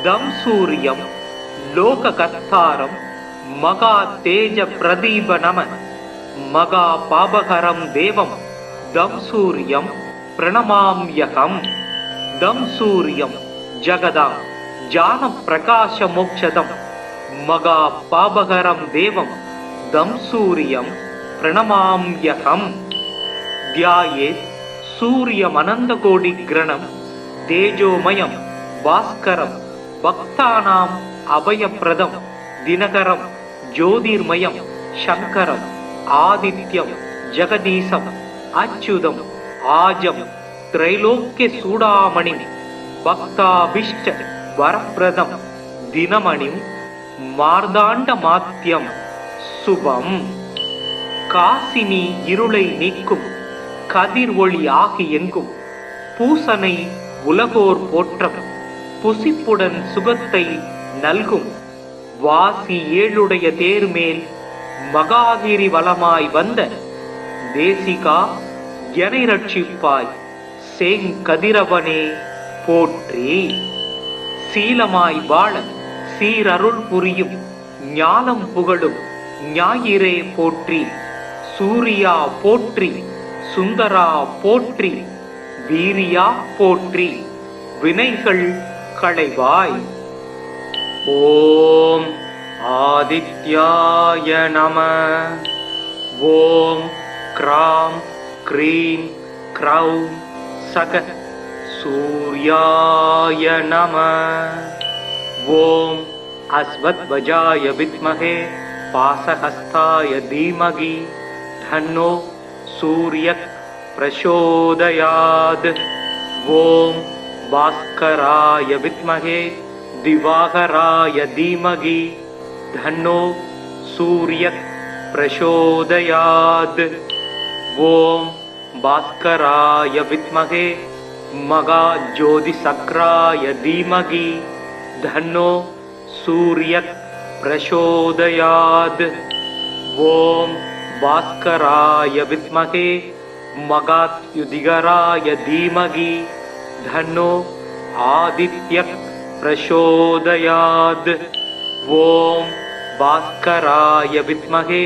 தம் சூரியம் லோககர்த்தாரம் மகா தேஜ பிரதீப நம மகா பாபகரம் தேவம் தம் சூரியம் பிரணமாம்யகம். தம் சூரியம் ஜகதாம் ஜான பிரகாச மோக்ஷதம் மகா பாபகரம் தேவம் தம் சூரியம் பிரணமாம்யகம். தியாயேத் சூரியம் அனந்த கோடி கிரணம் தேஜோமயம் பாஸ்கரம் பக்தானாம் அபயப்பிரதம் தினகரம் ஜோதிர்மயம் சங்கரம் ஆதித்யம் ஜெகதீசம் அச்சுதம் ஆஜம் திரைலோக்கிய சூடாமணி பக்தாபிஷ்ட வரப்பிரதம் தினமணி மார்தாண்ட மாத்தியம் சுபம். காசினி இருளை நீக்கும் கதிர் ஒளி ஆகி எங்கும் பூசனை உலகோர் போற்றம் புசிப்புடன் சுகத்தை நல்கும் வாசி ஏழுடைய தேர்மேல் மகாகிரி வலமாய் வந்த தேசிகா எனை ரட்சிப்பாய் சேங்கதிரவனே போற்றி. சீலமாய் வாழ சீரருள் புரியும் ஞானம் புகழும் ஞாயிறே போற்றி. சூரியா போற்றி சுந்தரா போற்றி வீரியா போற்றி வினைகள் களைவாய். ஓம் ஆதித்யாய நம. ஓம் க்ராம் க்ரீம் க்ரௌம் சக சூர்யாய நம. ஓம் அஸ்வத்வஜாய வித்மஹே பாசஹஸ்தாய தீமகி தன்னோ சூர்யக் பிரசோதயாத். ஓம் பாஸ்கராய வித்மஹே திவாகராய தீமகி தன்னோ சூர்யக் பிரசோதயாத். ஓம் பாஸ்கராய வித்மஹே மகாஜோதிசக்ராய தீமகி தன்னோ சூர்யக் பிரசோதயாத். ஓம் பாஸ்கராய வித்மஹே மகாத்யுதிகராய தீமகி தன்னோ ஆதித்யக் பிரசோதயாத். ஓம் பாஸ்கராய வித்மஹே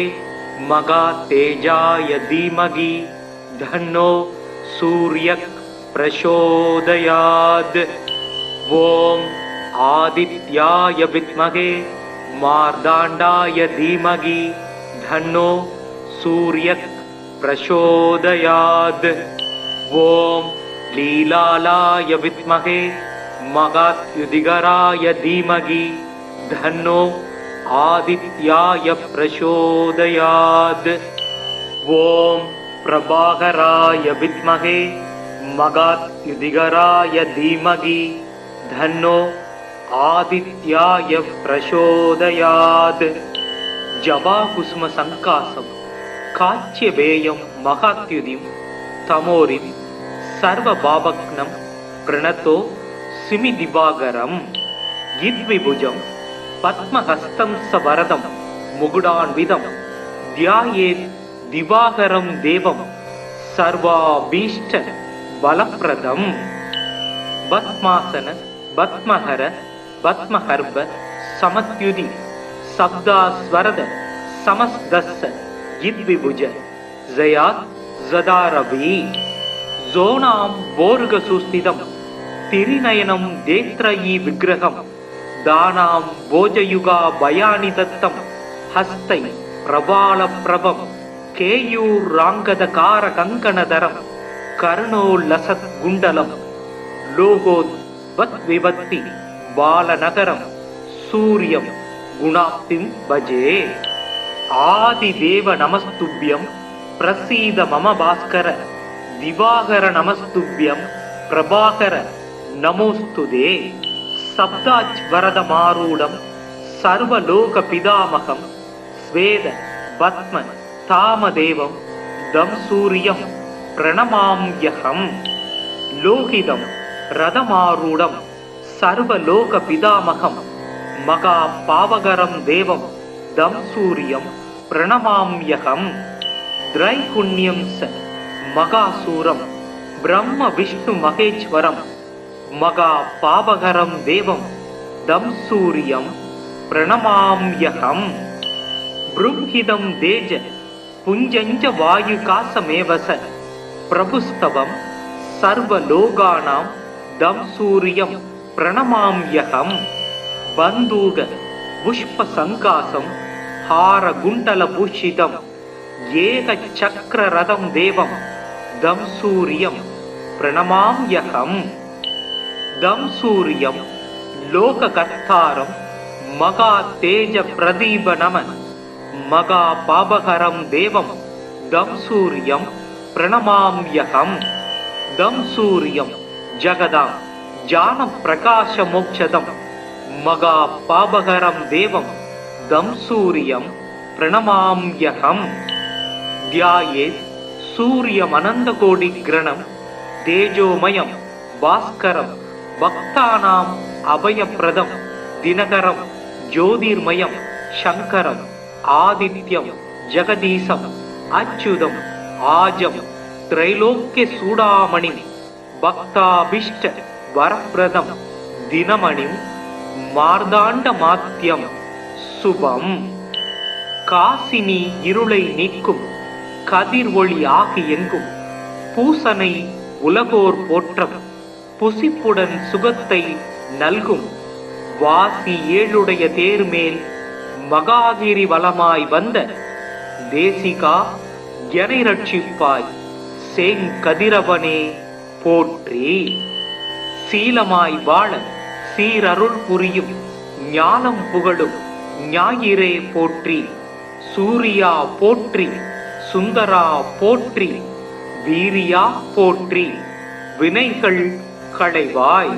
மகாதேஜாய தீமகி தன்னோ சூர்யக் பிரசோதயாத். ஓம் ஆதித்யாய வித்மஹே மார்தாண்டாய தீமகி தன்னோ சூர்யக் பிரசோதயாத். ஓம் லீலாலாய வித்மஹே மகாத்யுதிகராய தீமகி தன்னோ ஆதித்யாய பிரசோதயாத். ஓம் பிரபாகராய வித்மஹே மகாத்யுதிகராய தீமகி தன்னோ ஆதித்யாய பிரசோதயாத். ஜபாகுஸ்ம சங்காசம் காச்சியபேயம் மகாத்யுதிம் தமோரிம் சர்வ பாபக்னம் பிரணதோ சிமி திவாகரம். இத்விபுஜம் பத்மஹஸ்தம் சவரதம் முகுடான்விதம் தியாயேத் திவாகரம் தேவம் சர்வாபீஷ்ட பலப்பிரதம். பத்மாசன பத்மஹர பத்மஹர்ப சமத்யுதி சப்தாஸ்வரத சமஸ்தஸ்ஸ யித்விபுஜ ஜயாத் ஜதாரவி ஜோனாம் போர்கசுஸ்திதம் திரிநயனம் தேத்ரயீ விக்கிரகம் தானாம் போஜயுகா பயானி தத்தம் ஹஸ்தை பிரபால பிரபம் கேயூர் ராங்கதகார கங்கணதரம் கர்ணோல்லசத் குண்டலம் லோகோத் வத் விபத்தி பாலநகரம் சூரியம் குணாப்திம் பஜே. ஆதிதேவ நமஸ்துப்யம் பிரசீத மம பாஸ்கர திவாகர நமஸ்துப்யம் பிரபாகர நமோஸ்துதே. சப்தாஜ் வரத மாரூடம் சர்வலோக பிதாமகம் ஸ்வேத பத்ம தாமதேவம் தம் சூரியம் பிரணமாம்யகம். லோகிதம் ரதமாரூடம் சர்வலோக பிதாமகம் மகா பாவகரம் தேவம் தம் சூரியம் பிரணமாம்யகம். திரைகுண்யம் ச மகாசூரம் பிரம்ம விஷ்ணு மகேஸ்வரம் மகா பாவகரம் தேவம் தம் சூரியம் பிரணமாம்யகம். ப்ரும்ஹிதம் தேஜ புஞ்சஞ்ச வாயுகாசமேவச பிரபுஸ்தவம் சர்வலோகானாம் தம் சூரியம் பிரணமாம்யகம். பந்தூக புஷ்ப சங்காசம் ஹார குண்டல பூஷிதம் ஏக சக்கர ரதம் தேவம் தம் சூரியம் பிரணமாம்யகம். தம் சூரியம் லோககர்த்தாரம் மகா தேஜ பிரதீப நம மகா பாபகரம் தேவம் தம் சூரியம் பிரணமாம்யகம். தம் சூரியம் ஜகதாம் ஜான பிரகாச மோக்ஷதம் மகா பாபகரம் தேவம் தம் சூரியம் பிரணமாம்யகம். தியாயே சூரியமனந்த கோடி கிரணம் தேஜோமயம் பாஸ்கரம் பக்தானாம் அபயப்பிரதம் தினகரம் ஜோதிர்மயம் சங்கரம் ஆதித்யம் ஜெகதீசம் அச்சுதம் ஆஜம் திரைலோக்கிய சூடாமணி பக்தாபிஷ்ட வரப்பிரதம் தினமணிம் மார்தாண்ட மாத்தியம் சுபம். காசினி இருளை நீக்கும் கதிர் ஒளி ஆகி எங்கும் பூசனை உலகோர் போற்றம் புசிப்புடன் சுகத்தை நல்கும் வாசி ஏழுடைய தேர்மேல் மகாகிரி வலமாய் வந்த தேசிகா எனை ரட்சிப்பாய் செங்கதிரவனே போற்றி. சீலமாய் வாழ சீரருள் புரியும் ஞானம் புகழும் ஞாயிறே போற்றி. சூரியா போற்றி சுந்தரா போற்றி வீரியா போற்றி வினைகள் களைவாய்.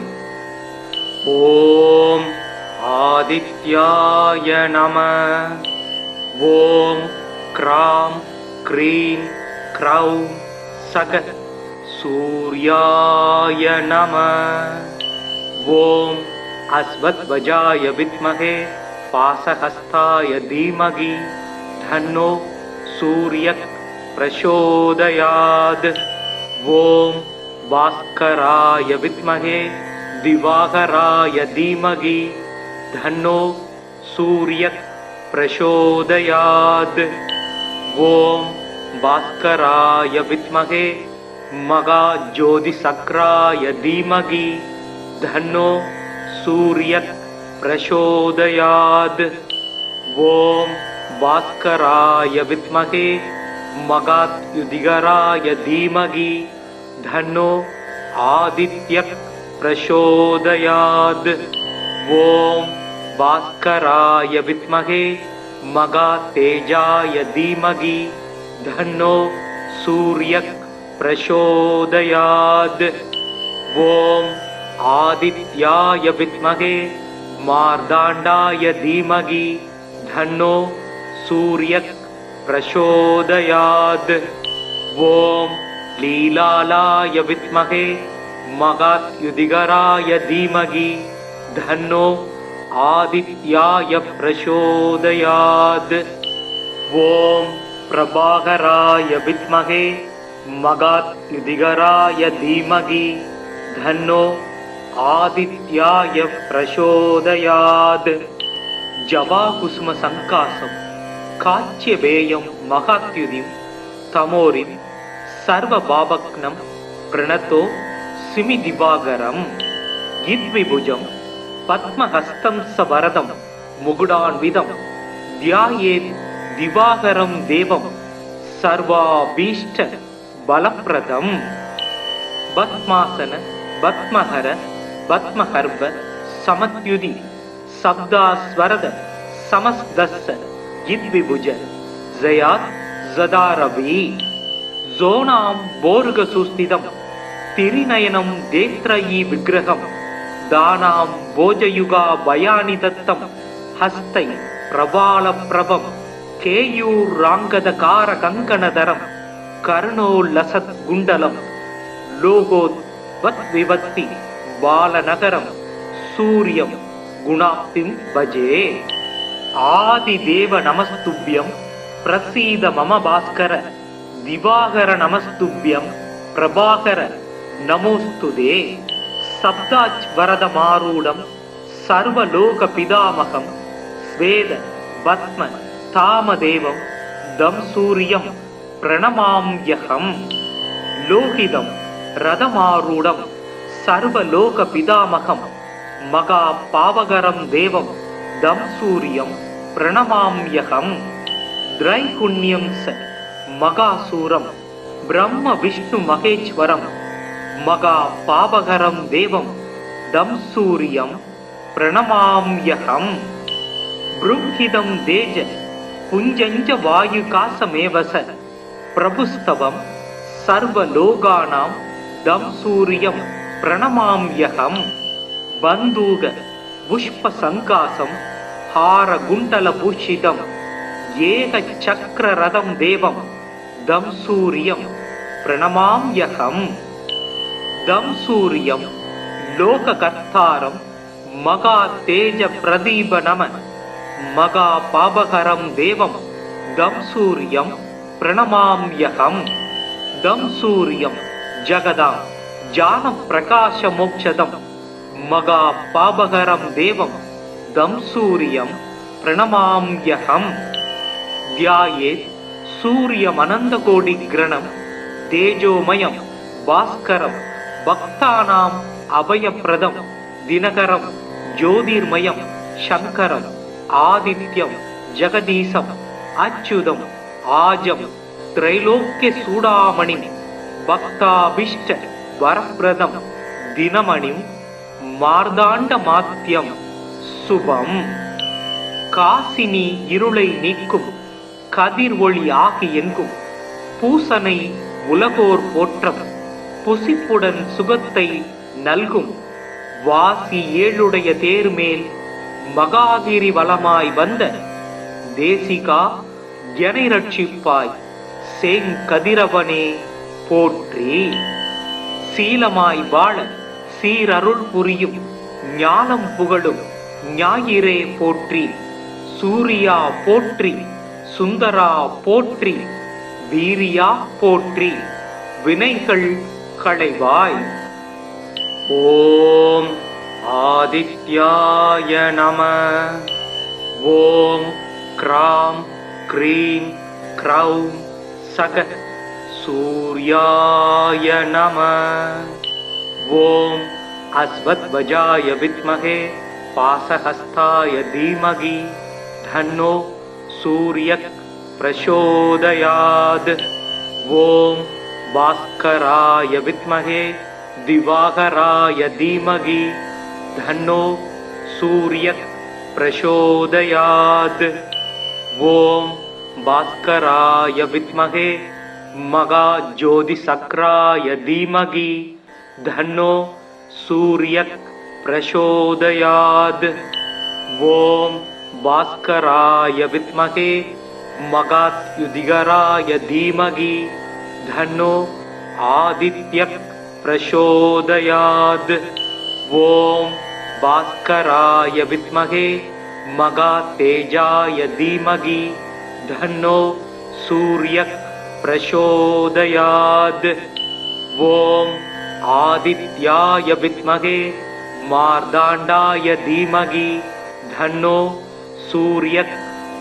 ஓம் ஆதித்யாய நம. ஓம் க்ராம் க்ரீம் க்ரௌம் சக சூர்யாய நம. ஓம் அஸ்வத்வஜாய வித்மஹே பாசஹஸ்தாய தீமகி தன்னோ சூரியக் பிரசோதயாத். ஓம் பாஸ்கராய வித்மஹே திவாகராய தீமகி தன்னோ சூரியக் பிரசோதயாத். ஓம் பாஸ்கராய வித்மஹே மகா ஜோதிசக்ராய தீமகி தன்னோ சூரியக் பிரசோதயாத். ஓம் பாஸ்கராய வித்மஹே மகாத்யுதிகராய தீமகி தன்னோ ஆதித்யக் பிரசோதயாத். ஓம் பாஸ்கராய வித்மஹே மகா தேஜாய தீமகி தன்னோ சூரியக் பிரசோதயாத். ஓம் ஆதித்யாய வித்மஹே மார்தாண்டாய தீமகி தன்னோ சூரியக் பிரசோதயாத். ஓம் லீலாலாய வித்மஹே மகாத்யுதிகராய தீமகி தன்னோ ஆதித்யாய பிரசோதயாத். ஓம் பிரபாகராய வித்மஹே மகாத்யுதிகராய தீமகி தன்னோ आदित्याय प्रचोदयात् जवाकुसुम संकासं काच्यवेयं महात्युदिं तमोरिं सर्वभावग्नं प्रणतो सिमि दिवाकरं यद्विभुजं पद्महस्तं सवरदं मुकुडान्वितं ध्यायेत् दिवाकरं देवं सर्वाभीष्ट बलप्रदं पद्मासन पद्महर पद्महर्व समत्युदि शब्दास्वरद समस्तस्य यद्विभुज जयात् जदारवि जोनां बोर्गसुस्थितं तिरिनयनं देत्रयी विग्रहं दानां भोजयुगा भयानि दत्तं हस्तै प्रबालप्रभं केयूराङ्गदकारकङ्कणधरं कर्णोल्लसद्गुण्डलं लोगोद्वद्विवत्ति बालनगरं सूर्यं गुणाप्तिं भजे आदिदेव नमस्तुभ्यं प्रसीद मम भास्कर दिवाकर नमस्तुभ्यं प्रभाकर नमोस्तुते सप्ताज्वरदमारूढं सर्वलोकपितामहं स्वेद पद्म तामदेवं दं सूर्यं प्रणमाम्यहम् लोहितं रथमारूढं सर्वलोकपितामहं महापावकरं देवं दं सूर्यं प्रणमाम्यहम् त्रैगुण्यं स महासूरं ब्रह्म विष्णु महेश्वरं महापावकरं देवं दं सूर्यं प्रणमाम्यहम् बृंहिदं तेज पुञ्जञ्च वायुकासमेव स प्रभुस्तवं सर्वलोकानां दं सूर्यं प्रणमाम्यहम् बन्दूक पुष्पसङ्कासं हारकुण्डलभूषितं एकचक्ररथं देवं दं सूर्यं प्रणमाम्यहम् दं सूर्यं लोककर्तारं महातेजप्रदीपनम महापावकरं देवं दं सूर्यं प्रणमाम्यहम् दं सूर्यं जगदां ज्ञानप्रकाशमोक्षदं महापावकरं देवं दं सूर्यं प्रणमाम्यहम् ध्यायेत् सूर्यमनन्तकोटिग्रणं तेजोमयं भास्करं भक्तानाम् अभयप्रदं दिनकरं ज्योतिर्मयं शङ्करम् आदित्यं जगदीशम् अच्युतम् आजं त्रैलोक्यचूडामणिं भक्ताभीष्ट वरप्रदं दिनमणिं मार्ताण्डमात्यं சுபம் காசினி இருளை நீக்கும் கதிர் ஒளி ஆகி எங்கும் பூசனை உலகோர் போற்றம் புசிப்புடன் சுகத்தை நல்கும் வாசி ஏழுடைய தேர்மேல் மகாகிரி வலமாய் வந்த தேசிகா ஜனை ரட்சிப்பாய் சேங்கதிரவனே போற்றி சீலமாய் வாழ சீரருள் புரியும் ஞானம் புகழும் ஞாயிறே போற்றி சூரியா போற்றி சுந்தரா போற்றி வீரியா போற்றி வினைகள் களைவாய் ஓம் ஆதித்யாய நம ஓம் க்ராம் க்ரீம் க்ரௌம் சக சூர்யாய நம ஓம் அஸ்வத்வஜாய வித்மஹே पासहस्ताय धीमहि धन्नो सूर्यः प्रचोदयात् ओम भास्कराय विद्महे दिवाकराय धीमहि धन्नो सूर्यः प्रचोदयात् ओम भास्कराय विद्महे महाज्योतिसक्राय धीमहि धन्नो सूर्यः प्रचोदयात् ओम भास्कराय विद्महे महाद्युतिकराय धीमहि धन्नो आदित्यः प्रचोदयात् ओम भास्कराय विद्महे महातेजाय धीमहि धन्नो सूर्यः प्रचोदयात् ओम आदित्याय विद्महे मार्दाण्डाय धीमहि धन्नो सूर्यः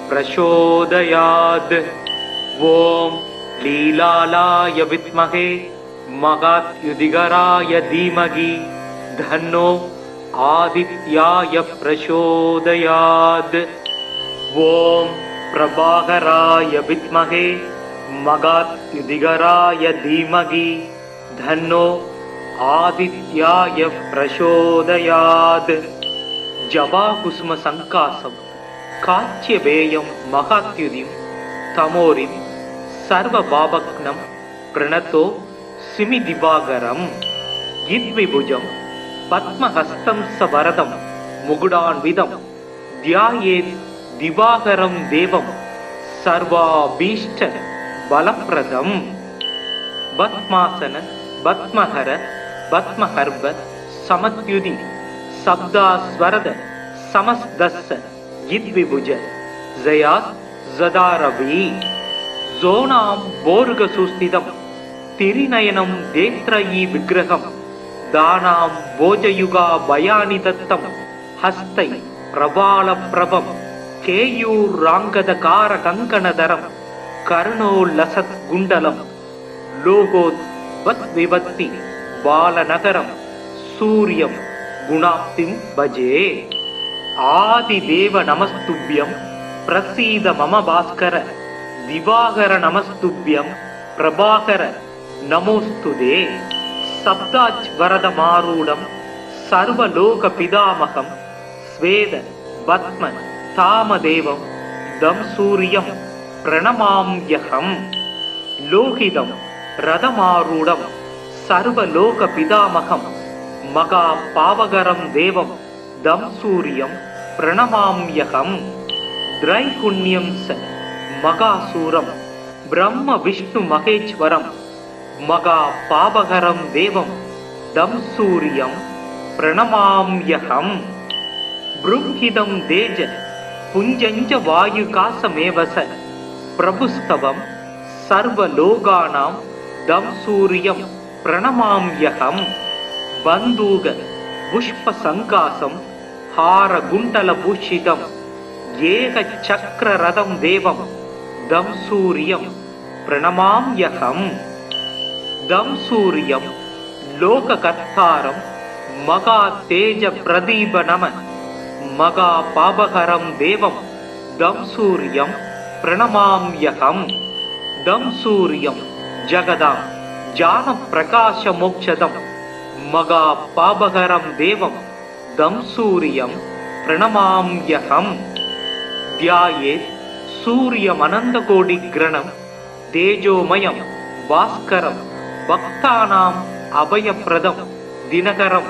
प्रचोदयात्। ॐ लीलालाय विद्महे मगात्युदिगराय धीमहि धन्नो आदित्याय प्रचोदयात्। ॐ प्रभाकराय विद्महे मगात्युदिगराय धीमहि धन्नो आदित्याय प्रचोदयात्। जवाकुसुम संकासं काच्यवेयं महात्युदिं तमोरिं सर्वभावग्नं प्रणतो सिमिदिवाकरं यद्विभुजं पद्महस्तं सवरदं मुकुडान्वितं ध्यायेत् दिवाकरं देवं सर्वाभीष्ट बलप्रदं। पद्मासन पद्महर पद्महर्व समत्युदि शब्दास्वरद समस्तस्य यद्विभुज जयात् जदारवि। जोनां बोर्गसुस्थितं तिरिनयनं देत्रयी विग्रहं दानां भोजयुगा भयानि दत्तं हस्तै प्रबालप्रभं केयूराङ्गदकारकङ्कणधरं कर्णोल्लसत्कुण्डलं लोकोद्वद्विभक्ति बालनगरं सूर्यं गुणाप्तिं भजे। आदिदेव नमस्तुभ्यं प्रसीद मम भास्कर दिवाकर नमस्तुभ्यं प्रभाकर नमोस्तुते। सप्ताज्वरदमारूढं सर्वलोकपितामहं स्वेद पद्म तामदेवं दं सूर्यं प्रणमाम्यहम्। लोहितं रथमारूढं सर्वलोकपितामहं महापावकरं देवं दं सूर्यं प्रणमाम्यहम्। त्रैगुण्यं स महासूरं ब्रह्म विष्णु महेश्वरं महापावकरं देवं दं सूर्यं प्रणमाम्यहम्। बृंहिदं तेज पुञ्जञ्च वायुकासमेव स प्रभुस्तवं सर्वलोकानां दं सूर्यं प्रणमाम्यहम्। बन्दूक पुष्पसङ्कासं हारकुण्डलभूषितं एकचक्ररथं देवं दं सूर्यं प्रणमाम्यहम्। दं सूर्यं लोककर्तारं महातेजप्रदीपनम महापावकरं देवं दं सूर्यं प्रणमाम्यहम्। दं सूर्यं जगदां ज्ञानप्रकाशमोक्षदं महापावकरं देवं दं सूर्यं प्रणमाम्यहम्। ध्यायेत् सूर्यमनन्तकोटिग्रणं तेजोमयं भास्करं भक्तानाम् अभयप्रदं दिनकरं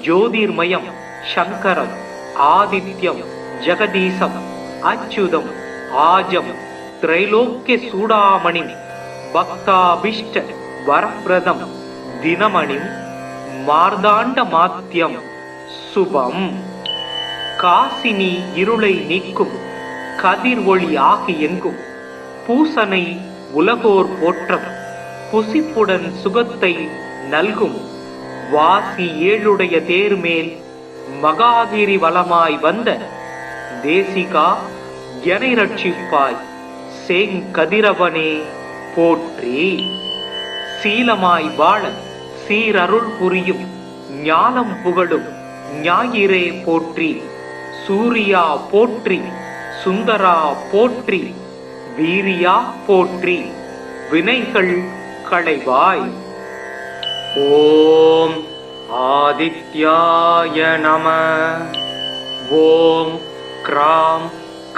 ज्योतिर्मयं शङ्करम् आदित्यं जगदीशम् अच्युतम् आजं त्रैलोक्यचूडामणिं भक्ताभीष्ट वरप्रदं दिनमणिं मार्ताण्डमात्यं शुभम्। காசினி இருளை நீக்கும் கதிர் ஒளி ஆகி எங்கும் பூசனை உலகோர் போற்றம் புசிப்புடன் சுகத்தை நல்கும் வாசி ஏழுடைய தேர்மேல் மகாகிரி வலமாய் வந்த தேசிகா எனை ரட்சிப்பாய் சேங்கதிரவனே போற்றி. சீலமாய் வாழ சீரருள் புரியும் ஞானம் புகழும் ஞாயிறே போற்றி. சூரியா போற்றி, சுந்தரா போற்றி, வீரியா போற்றி, வினைகள் களைவாய். ஓம் ஆதித்யாய நம. ஓம் க்ராம்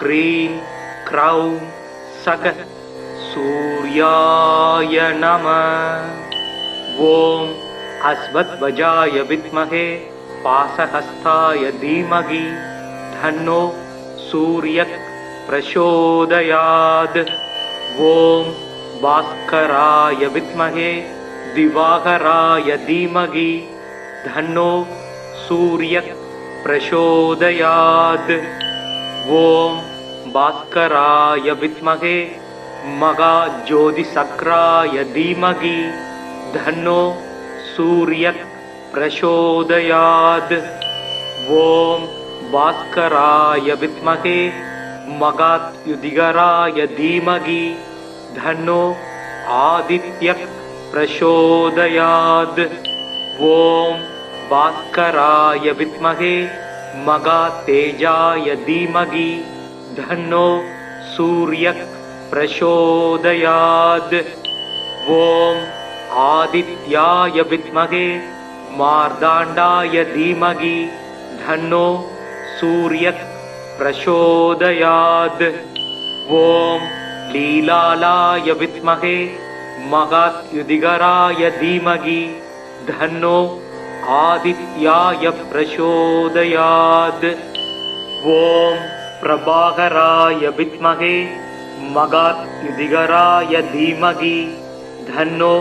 க்ரீம் க்ரௌம் சக சூர்யாய நம. ஓம் அஸ்வத்வஜாய வித்மஹே பாசஹஸ்தாய தீமகி தன்னோ சூர்யக் பிரசோதயாத். ஓம் பாஸ்கராய வித்மஹே திவாகராய தீமகி தன்னோ சூர்யக் பிரசோதயாத். ஓம் பாஸ்கராய வித்மஹே மகாஜோதிசக்ராய தீமகி தன்னோ சூர்யக் பிரசோதயாத். ஓம் பாஸ்கராய வித்மகே மகாத்யுதிகராய தீமகி தன்னோ ஆதித்யக் பிரசோதயாத். ஓம் பாஸ்கராய வித்மகே மகாதேஜாய தீமகி தன்னோ சூர்யக் பிரசோதயாத். ஓம் ஆதித்யாய வித்மகே மார்தாண்டாய தீமகி தன்னோ சூர்யக் பிரசோதயாத். ஓம் லீலாலாய வித்மகே மகாத்யுதிகராய தீமகி தன்னோ ஆதித்யாய பிரசோதயாத். ஓம் பிரபாகராய வித்மகே மகாத்யுதிகராய தீமகி தன்னோ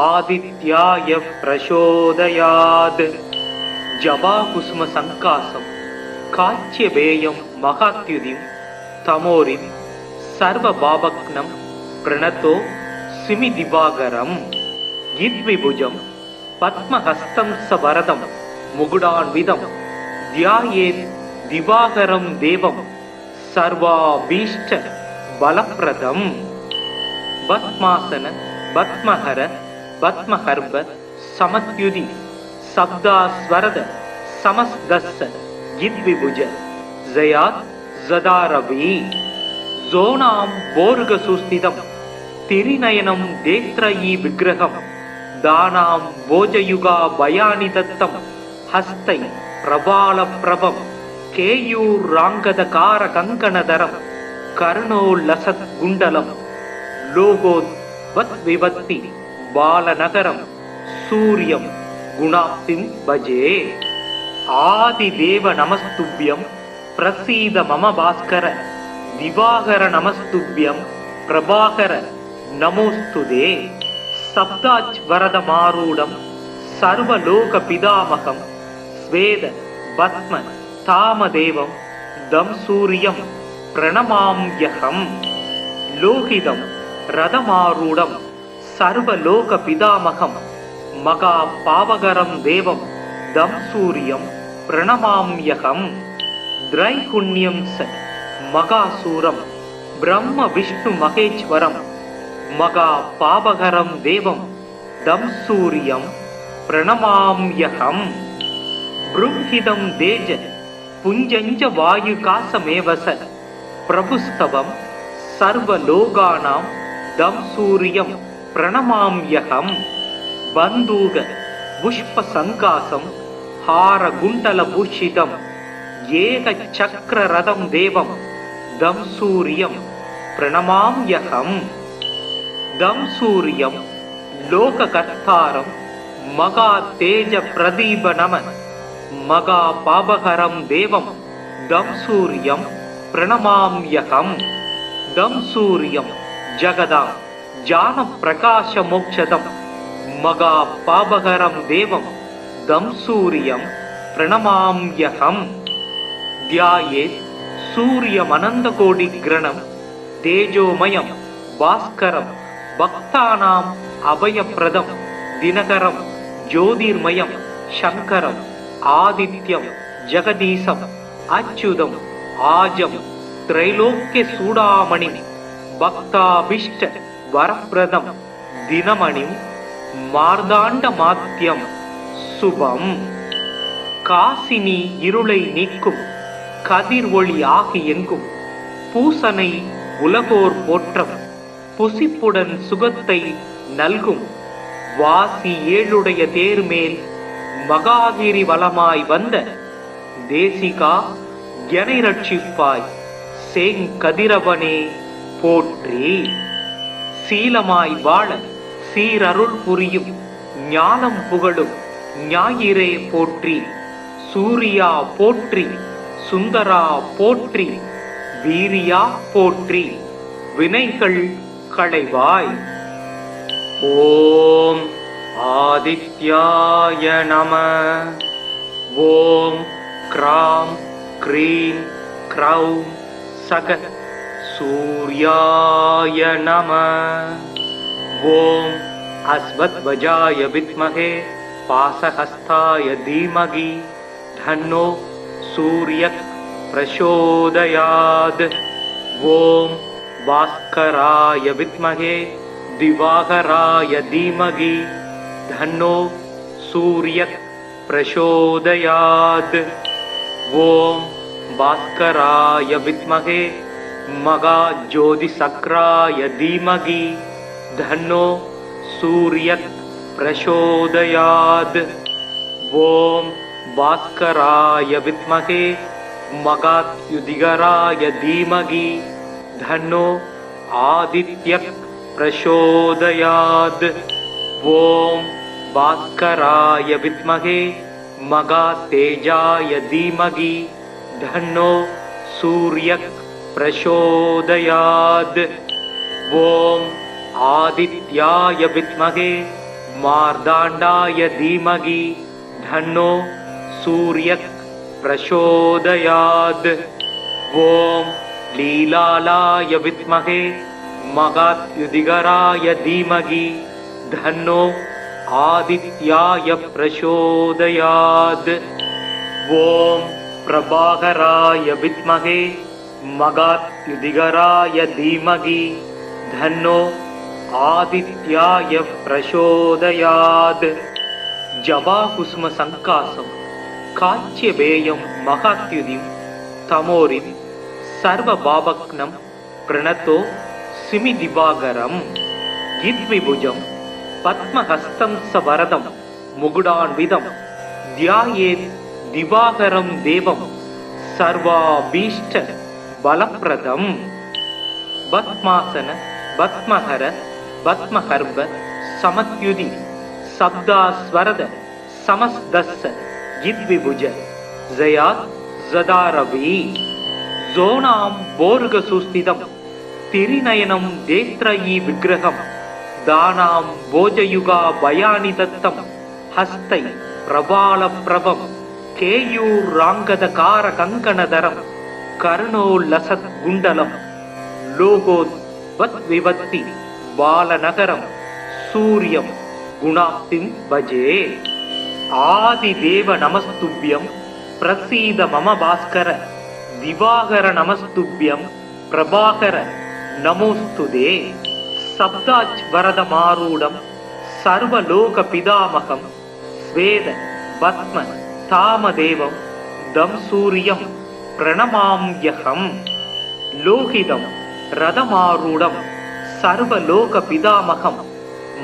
ஆதித்யாய பிரசோதயாத். ஜபாகுசும சங்காசம் காச்சியபேயம் மகாத்யுதிம் தமோரிம் சர்வபாபக்னம் பிரணதோ சிமி திவாகரம். யித்விபுஜம் பத்மஹஸ்தம் சவரதம் முகுடான்விதம் தியாயேத் திவாகரம் தேவம் சர்வாபீஷ்ட பலப்ரதம். பத்மாசன பத்மஹர பத்மஹர்ப சமத்யுதி சப்தாஸ்வரத சமஸ்தஸ்ஸ யித்விபுஜ ஜயாத் ஜதாரவி. ஜோனாம் போர்கசுஸ்திதம் திரிநயனம் தேத்ரயீ விக்கிரகம் தானாம் போஜயுகா பயானி தத்தம் ஹஸ்தை பிரபால பிரபம் கேயூர் ராங்கத கார கங்கணதரம் கர்ணோல்லசத் குண்டலம் லோகோத் வத் விவத்தி பாலநகரம் சூரியம் குணாப்திம் பஜே. ஆதிதேவ நமஸ்துப்யம் பிரசீத மம பாஸ்கர திவாகர நமஸ்துப்யம் பிரபாகர நமோஸ்துதே. சப்தாஜ் வரத மாரூடம் சர்வலோக பிதாமகம் ஸ்வேத பத்ம தாமதேவம் தம் சூரியம் பிரணமாம்யகம். லோகிதம் ரதமாரூடம் சர்வலோக பிதாமகம் மகா பாவகரம் தேவம் தம் சூரியம் பிரணமாம்யகம். திரைகுண்யம் ச மகாசூரம் பிரம்ம விஷ்ணு மகேஸ்வரம் மகா பாபகரம் தேவம் தம் சூரியம் பிரணமாம்யகம். ப்ரும்ஹிதம் தேஜ புஞ்சஞ்ச வாயு காசமேவச பிரபுஸ்தவம் சர்வலோகானாம் தம் சூரியம் பிரணமாம்யகம். பந்தூக புஷ்ப சங்காசம் ஹார குண்டல பூஷிதம் ஏக சக்கர ரதம் தேவம் தம் சூரியம் பிரணமாம்யகம். தம் சூரியம் லோககர்த்தாரம் மகா தேஜ பிரதீப நம மகா பாபகரம் தேவம் தம் சூரியம் பிரணமாம்யகம். தம் சூரியம் ஜகதாம் ஜான பிரகாச மோக்ஷதம் மகா பாபகரம் தேவம் தம் சூரியம் பிரணமாம்யகம். தியாயேத் சூரியமனந்த கோடி கிரணம் தேஜோமயம் பாஸ்கரம் பக்தானாம் அபயப்பிரதம் தினகரம் ஜோதிர்மயம் சங்கரம் ஆதித்யம் ஜெகதீசம் அச்சுதம் ஆஜம் திரைலோக்கிய சூடாமணி பக்தாபிஷ்ட வரப்பிரதம் தினமணிம் மார்தாண்ட மாத்தியம் சுபம். காசினி இருளை நீக்கும் கதிர் ஒளி ஆகி எங்கும் பூசனை உலகோர் போற்றம் புசிப்புடன் சுகத்தை நல்கும் வாசி ஏழுடைய தேர்மேல் மகாகிரி வலமாய் வந்த தேசிகா எனை ரட்சிப்பாய் செங்கதிரவனே போற்றி. சீலமாய் வாழ சீரருள் புரியும் ஞானம் புகழும் ஞாயிறே போற்றி. சூரியா போற்றி சுந்தரா போற்றி வீரியா போற்றி வினைகள் களைவாய். ஓம் ஆதித்யாய நம. ஓம் க்ராம் க்ரீம் க்ரௌம் சக சூர்யாய நம. ஓம் அஸ்வத்வஜாய வித்மஹே பாசஹஸ்தாய தீமகி धन्नो सूर्यः प्रचोदयात्। ॐ भास्कराय विद्महे दिवाकराय धीमहि धन्नो सूर्यः प्रचोदयात्। ॐ भास्कराय विद्महे महाज्योतिषचक्राय धीमहि धन्नो सूर्यः प्रचोदयात्। ॐ भास्कराय विद्महे महाद्युतिकराय धीमहि धन्नो आदित्यः प्रचोदयात्। ॐ भास्कराय विद्महे महातेजाय धीमहि धन्नो सूर्यः प्रचोदयात्। ॐ आदित्याय विद्महे मार्ताण्डाय धीमहि धन्नो सूर्यः प्रचोदयात्। ॐ लीलालाय विद्महे महाद्युतिकराय धीमहि धन्नो आदित्याय प्रचोदयात्। ॐ प्रभाकराय विद्महे महाद्युतिकराय धीमहि धन्नो आदित्याय प्रचोदयात्। जवाकुसुम संकासं काच्यवेयं महाद्युतिं तमोरिं सर्वभावग्नं प्रणतो सिमि दिवाकरं गिद्विभुजं पद्महस्तं सवरदं मुकुटान्वितं ध्यायेत् दिवाकरं देवं सर्वाभीष्ट बलप्रदं। पद्मासन पद्महर पद्महर्व समत्युति शब्दास्वरद समस्तस्य गिद्विभुज जयात् जदारवि जोनां बोर्गसुस्थितं तिरिनयनं देत्रयी विग्रहं दानां भोजयुगा भयानि दत्तं हस्तै प्रबालप्रभं केयूराङ्गदकारकङ्कणधरं कर्णोल्लसद्गुण्डलं लोकोद्वद्विवत्ति बालनगरं सूर्यं गुणाप्तिं भजे। आदिदेव नमस्तुभ्यं प्रसीद मम भास्कर दिवाकर नमस्तुभ्यं प्रभाकर नमोस्तुते। सप्ताज्वरदमारूढं सर्वलोकपितामहं स्वेद पद्म तामदेवं दं सूर्यं प्रणमाम्यहम्। लोहितं रथमारूढं सर्वलोकपितामहं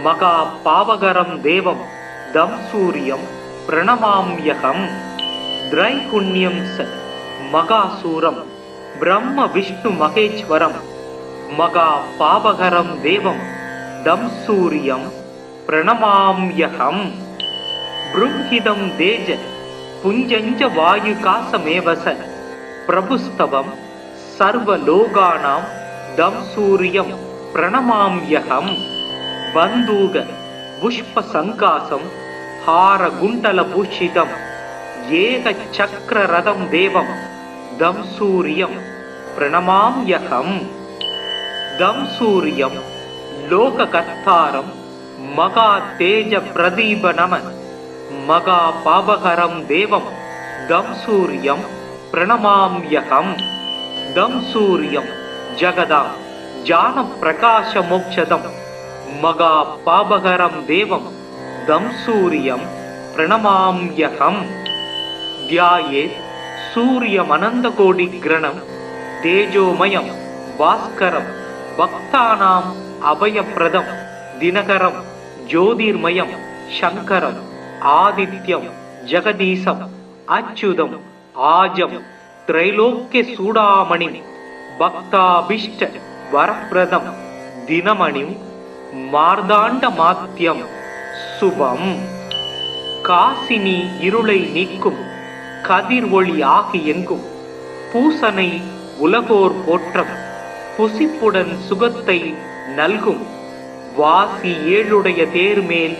महापावकरं देवं दं सूर्यं प्रणमाम्यहम्। त्रैगुण्यं स महासूरं ब्रह्म विष्णु महेश्वरं महापावकरं देवं दं सूर्यं प्रणमाम्यहम्। बृंहिदं तेज पुञ्जञ्च वायुकासमेव स प्रभुस्तवं सर्वलोकानां दं सूर्यं प्रणमाम्यहम्। बन्दूक पुष्पसङ्कासं हारकुण्डलभूषितं एकचक्ररथं देवं दं सूर्यं प्रणमाम्यहम्। दं सूर्यं लोककर्तारं महातेजप्रदीपनम महापावकरं देवं दं सूर्यं प्रणमाम्यहम्। दं सूर्यं जगदां ज्ञानप्रकाशमोक्षदं महापावकरं देवं दं सूर्यं प्रणमाम्यहम्। ध्यायेत् सूर्यमनन्तकोटिग्रणं तेजोमयं भास्करं भक्तानाम् अभयप्रदं दिनकरं ज्योतिर्मयं शङ्करम् आदित्यं जगदीशम् अच्युतम् आजं त्रैलोक्यचूडामणिं भक्ताभीष्ट वरप्रदं दिनमणिं மார்தாண்டமாத்யம் சுபம். காசினி இருளை நீக்கும் கதிர் ஒளி ஆகி எங்கும் பூசனை உலகோர் போற்றம் புசிப்புடன் சுகத்தை நல்கும் வாசி ஏழுடைய தேர்மேல்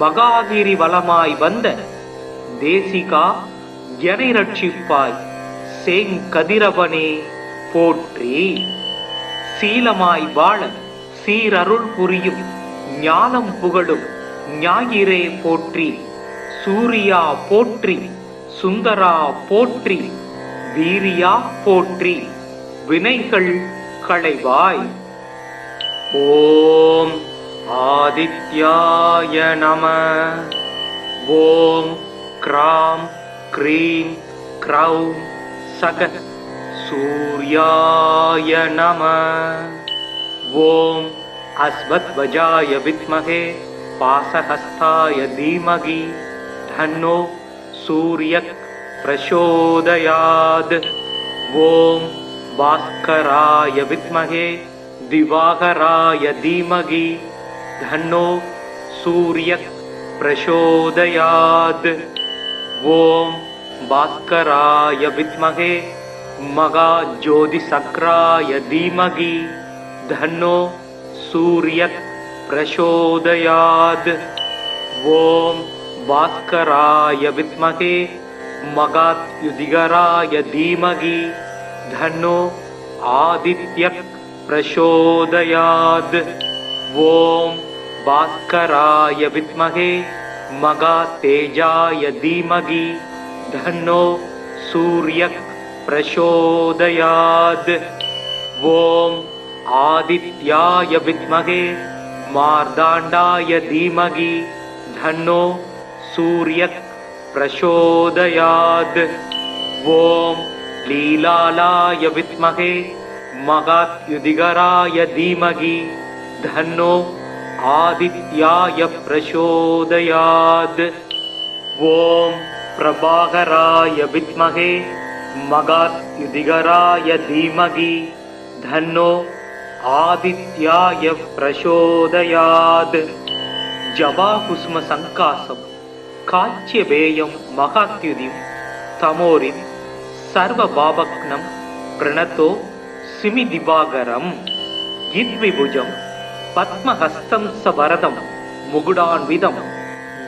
மகாகிரி வலமாய் வந்த தேசிகா எனை ரட்சிப்பாய் சேங்கதிரவனே போற்றி. சீலமாய் வாழ சீரருள் புரியும் ஞானம் புகழும் ஞாயிறே போற்றி. சூரியா போற்றி சுந்தரா போற்றி, வீரியா போற்றி, வினைகள் களைவாய். ஓம் ஆதித்யாய நம. ஓம் க்ராம் க்ரீம் க்ரௌம் சக சூர்யாய நம. ஓம் அஸ்வத்வஜாய வித்மஹே பாசஹஸ்தாய தீமகி தன்னோ சூர்யக் பிரசோதயாத். ஓம் பாஸ்கராய வித்மஹே திவாகராய தீமகி தன்னோ சூர்யக் பிரசோதயாத். ஓம் பாஸ்கராய வித்மஹே மகாஜோதிசக்ராய தீமகி தன்னோ சூர்யக் பிரசோதயாத். ஓம் பாஸ்கராய வித்மஹே மகாத்யுதிகராய தீமகி தன்னோ ஆதித்யக் பிரசோதயாத். ஓம் பாஸ்கராய வித்மஹே மகாதேஜாய தீமகி தன்னோ சூர்யக் பிரசோதயாத். ஓம் ஆதித்யாய வித்மஹே மார்தாண்டாய தீமகி தன்னோ சூர்யக் பிரசோதயாத். ஓம் லீலாலாய வித்மஹே மகாத்யுதிகராய தீமகி தன்னோ ஆதித்யாய பிரசோதயாத். ஓம் பிரபாகராய வித்மஹே மகாத்யுதிகராய தீமகி தன்னோ ஆதித்யாய பிரசோதயாத். ஜபாகுஸ்ம சங்காசம் காச்சியபேயம் மகாத்யுதிம் தமோரிம் சர்வபாபக்னம் பிரணதோ சிமி திவாகரம். யித்விபுஜம் பத்மஹஸ்தம் சவரதம் முகுடான்விதம்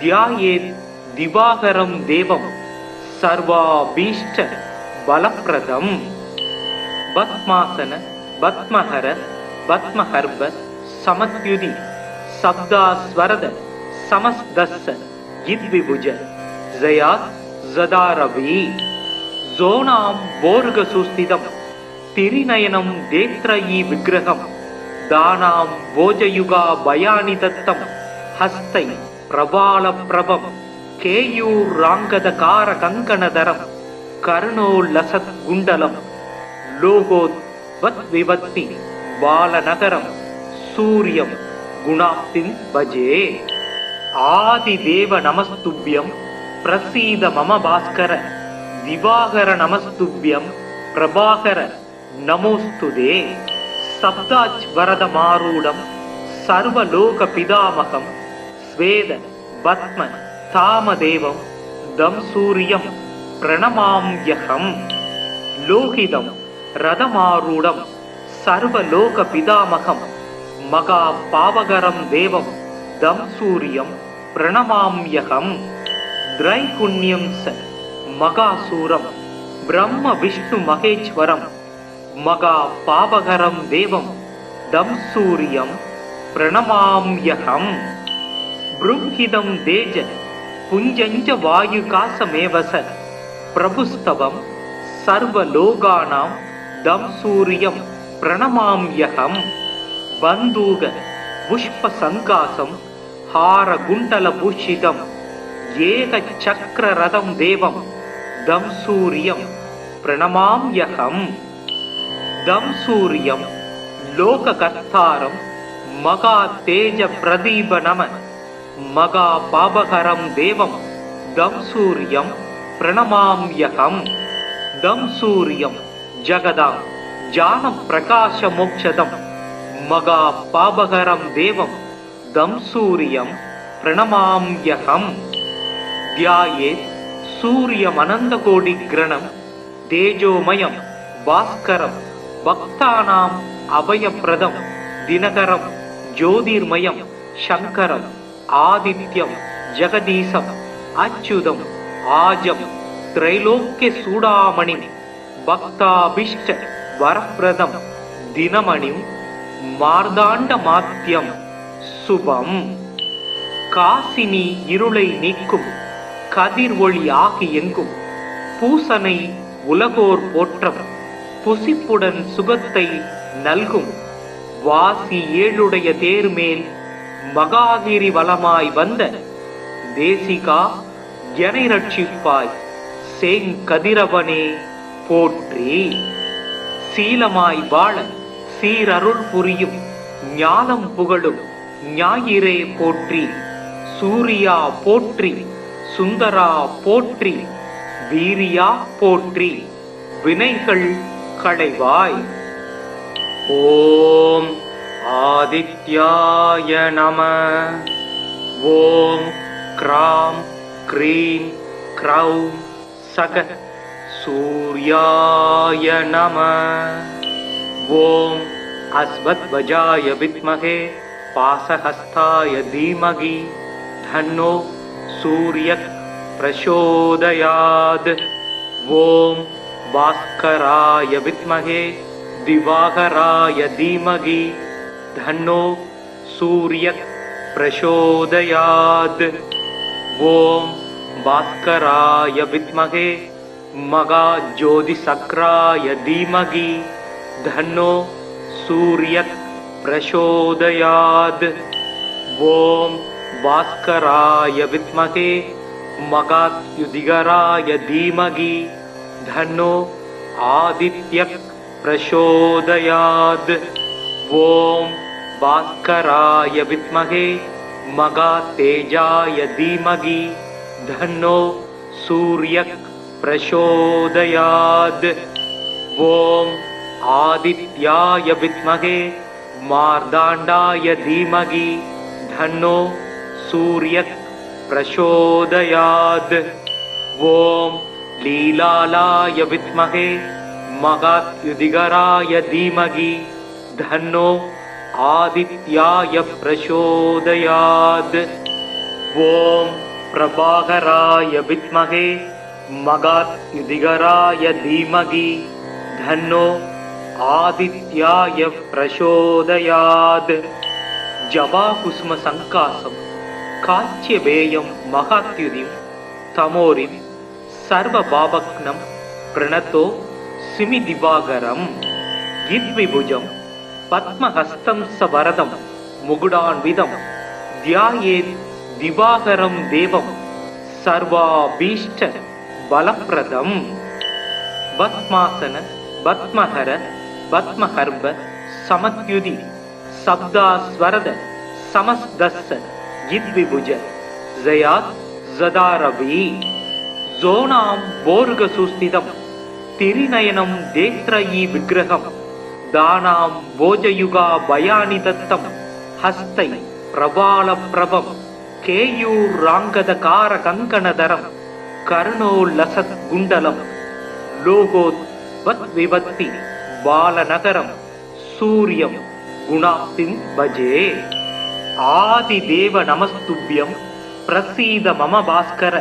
தியாயேத் திவாகரம் தேவம் சர்வாபீஷ்ட பலப்ரதம். பத்மாசன பத்மஹர பத்மஹர்ப சமத்யுதி சப்தாஸ்வரத சமஸ்தஸ்ஸ யித்விபுஜ ஜயாத் ஜதாரவி. ஜோனாம் போர்கசுஸ்திதம் திரிநயனம் தேத்ரயீ விக்கிரகம் தானாம் போஜயுகா பயானி தத்தம் ஹஸ்தை பிரபால பிரபம் கேயூர் ராங்கதகார கங்கணதரம் கர்ணோல்லசத் குண்டலம் லோகோத் வத் விவத்தி பாலநகரம் சூரியம் குணாப்திம் பஜே. ஆதிதேவ நமஸ்துப்யம் பிரசீத மம பாஸ்கர திவாகர நமஸ்துப்யம் பிரபாகர நமோஸ்துதே. சப்தாஜ் வரத மாரூடம் சர்வலோக பிதாமகம் ஸ்வேத பத்ம தாமதேவம் தம் சூரியம் பிரணமாம்யகம். லோகிதம் ரதமாரூடம் சர்வலோக பிதாமகம் மகா பாவகரம் தேவம் தம் சூரியம் பிரணமாம்யகம். திரைகுண்யம் ச மகாசூரம் பிரம்ம விஷ்ணு மகேஸ்வரம் மகா பாவகரம் தேவம் தம் சூரியம் பிரணமாம்யகம். ப்ரும்ஹிதம் தேஜ புஞ்சஞ்ச வாயுகாசமேவச பிரபுஸ்தவம் சர்வலோகானாம் தம் சூரியம் பிரணமாம்யகம். பந்தூக புஷ்ப சங்காசம் ஹார குண்டல பூஷிதம் ஏக சக்கர ரதம் தேவம் தம் சூரியம் பிரணமாம்யகம். தம் சூரியம் லோககர்த்தாரம் மகா தேஜ பிரதீப நம மகா பாபகரம் தேவம் தம் சூரியம் பிரணமாம்யகம். தம் சூரியம் ஜகதாம் ஜான பிரகாச மோக்ஷதம் மகா பாபகரம் தேவம் தம் சூரியம் பிரணமாம்யகம். தியாயேத் சூரியமனந்த கோடி கிரணம் தேஜோமயம் பாஸ்கரம் பக்தானாம் அபயப்பிரதம் தினகரம் ஜோதிர்மயம் சங்கரம் ஆதித்யம் ஜெகதீசம் அச்சுதம் ஆஜம் திரைலோக்கிய சூடாமணி பக்தாபிஷ்ட வரப்பிரதம் தினமணிம் மார்தாண்ட மாத்தியம் சுபம். காசினி இருளை நீக்கும் கதிர் ஒளி ஆகி எங்கும் பூசனை உலகோர் போற்றம் புசிப்புடன் சுகத்தை நல்கும் வாசி ஏழுடைய தேர்மேல் மகாகிரி வலமாய் வந்த தேசிகா எனை ரட்சிப்பாய் சேங்கதிரவனே போற்றி. சீலமாய் வாழ சீரருள் புரியும் ஞானம் புகழும் ஞாயிறே போற்றி. சூரியா போற்றி, சுந்தரா போற்றி, வீரியா போற்றி, வினைகள் களைவாய். ஓம் ஆதித்யாய நம. ஓம் க்ராம் க்ரீம் க்ரௌம் சக சூர்யாய நம. ஓம் அஸ்வத்வஜாய வித்மஹே பாசஹஸ்தாய தீமகி தன்னோ சூர்யக் பிரசோதயாத். ஓம் பாஸ்கராய வித்மஹே திவாகராய தீமகி தன்னோ சூர்யக் பிரசோதயாத். ஓம் பாஸ்கராய வித்மஹே மகாஜோதிசக்ராய தீமகி தன்னோ சூர்யக் பிரசோதயாத். ஓம் பாஸ்கராய வித்மஹே மகாத்யுதிகராய தீமகி தன்னோ ஆதித்யக் பிரசோதயாத். ஓம் பாஸ்கராய வித்மஹே மகாதேஜாய தீமகி தன்னோ சூர்யக் பிரசோதயாத். ஓம் ஆதித்யாய வித்மஹே மார்தாண்டாய தீமகி தன்னோ சூர்யக் பிரசோதயாத். ஓம் லீலாலாய வித்மஹே மகாத்யுதிகராய தீமகி தன்னோ ஆதித்யாய பிரசோதயாத். ஓம் பிரபாகராய வித்மஹே மகாத்யுதிகராய தீமகி தன்னோ ஆதித்யாய பிரசோதயாத். ஜபாகுஸ்ம சங்காசம் காச்சியபேயம் மகாத்யுதிம் தமோரிம் சர்வ பாவக்னம் பிரணதோ சிமி திவாகரம். யித்விபுஜம் பத்மஹஸ்தம் சவரதம் முகுடான்விதம் தியாயேத் திவாகரம் தேவம் சர்வாபீஷ்ட பலப்ரதம். பத்மாசன பத்மஹர பத்மஹர்ப சமத்யுதி சப்தாஸ்வரத சமஸ்தஸ்ஸ யித்விபுஜ ஜயாத் ஜதாரவி. ஜோனாம் போர்கசுஸ்திதம் திரிநயனம் தேத்ரயி விக்கிரகம் தானாம் போஜயுகா பயானி தத்தம் ஹஸ்தை பிரபால பிரபம் கேயூர் ராங்கதகார கங்கணதரம் கர்ணோல்லசத் குண்டலம் லோகோத் வத் விவத்தி பாலநகரம் சூரியம் குணாப்திம் பஜே. ஆதிதேவ நமஸ்துப்யம் பிரசீத மம பாஸ்கர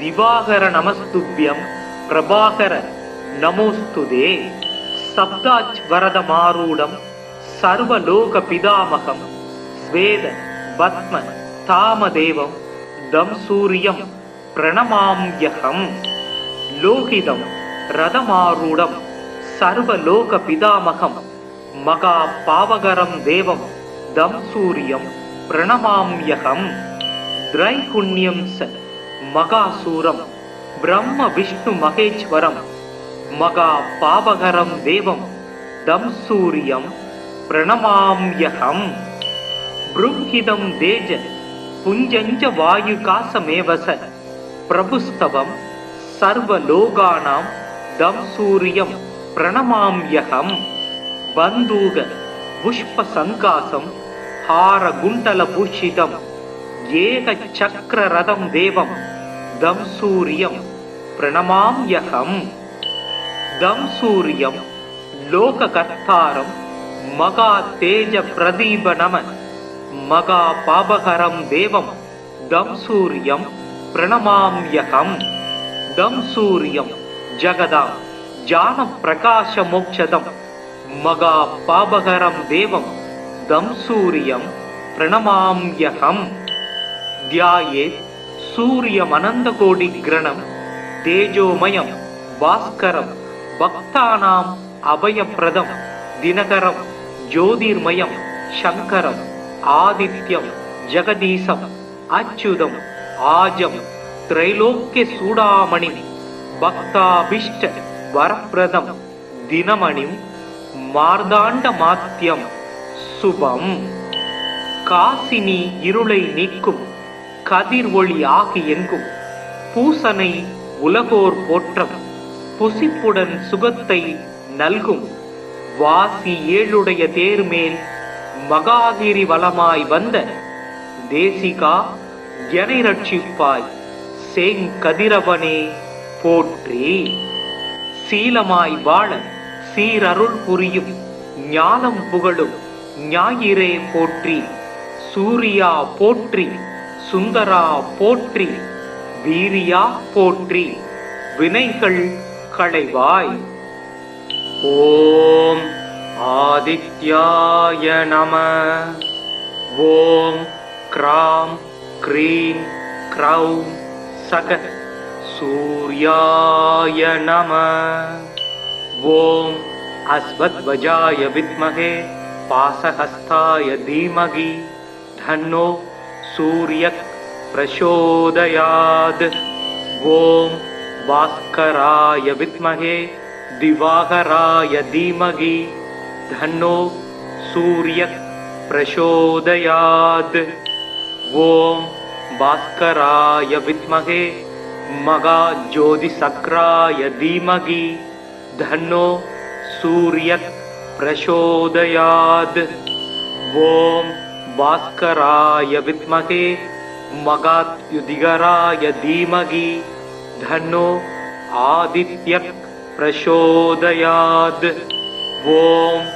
திவாகர நமஸ்துப்யம் பிரபாகர நமோஸ்துதே. சப்தாச் வரத மாரூடம் சர்வலோக பிதாமகம் ஸ்வேத பத்ம தாமதேவம் தம் சூரியம் பிரணமாம்யகம். லோகிதம் ரதமாரூடம் சர்வலோக பிதாமகம் மகா பாவகரம் தேவம் தம் சூரியம் பிரணமாம்யகம். திரைகுண்யம் ச மகாசூரம் பிரம்ம விஷ்ணு மகேஸ்வரம் மகா பாவகரம் தேவம் தம் சூரியம் பிரணமாம்யகம். ப்ரும்ஹிதம் தேஜ புஞ்சஞ்ச வாயுகாசமேவச பிரபுஸ்தவம் சர்வலோகானாம் தம் சூரியம் பிரணமாம்யகம். பந்தூக புஷ்ப சங்காசம் ஹார குண்டல பூஷிதம் ஏக சக்கர ரதம் தேவம் தம் சூரியம் பிரணமாம்யகம். தம் சூரியம் லோககர்த்தாரம் மகா தேஜ பிரதீப நம மகா பாபகரம் தேவம் தம் சூரியம் பிரணமாம்யகம். தம் சூரியம் ஜகதாம் ஜான பிரகாச மோக்ஷதம் மகா பாபகரம் தேவம் தம் சூரியம் பிரணமாம்யகம். தியாயேத் சூரியமனந்த கோடி கிரணம் தேஜோமயம் பாஸ்கரம் பக்தானாம் அபயப்பிரதம் தினகரம் ஜோதிர்மயம் சங்கரம் ஆதித்யம் ஜெகதீசம் அச்சுதம் ஆஜம் திரைலோக்கிய சூடாமணி பக்தாபிஷ்ட வரப்பிரதம் தினமணிம் மார்தாண்ட மாத்தியம் சுபம். காசினி இருளை நீக்கும் கதிர் ஒளி ஆகி எங்கும் பூசனை உலகோர் போற்றம் புசிப்புடன் சுகத்தை நல்கும் வாசி ஏழுடைய தேர்மேல் மகாகிரி வலமாய் வந்த தேசிகா எனை ரட்சிப்பாய் செங்கதிரவனே போற்றி. சீலமாய் வாழ சீரருள் புரியும் ஞானம் புகழும் ஞாயிறே போற்றி. சூரியா போற்றி, சுந்தரா போற்றி, வீரியா போற்றி, வினைகள் களைவாய். ஓம் ஆதித்யாய நம. ஓம் க்ராம் க்ரீம் க்ரௌம் சக சூர்யாய நம. ஓம் அஸ்வத்வஜாய வித்மஹே பாசஹஸ்தாய தீமகி தன்னோ சூர்யக் பிரசோதயாத். ஓம் பாஸ்கராய வித்மஹே திவாகராய தீமகி தன்னோ சூர்யக் பிரசோதயாத். ஓம் பாஸ்கராய வித்மஹே மகாஜோதிசக்ராய தீமகி தன்னோ சூர்யக் பிரசோதயாத். ஓம் பாஸ்கராய வித்மஹே மகாத்யுதிகராய தீமகி தன்னோ ஆதித்யக் பிரசோதயாத். ஓம்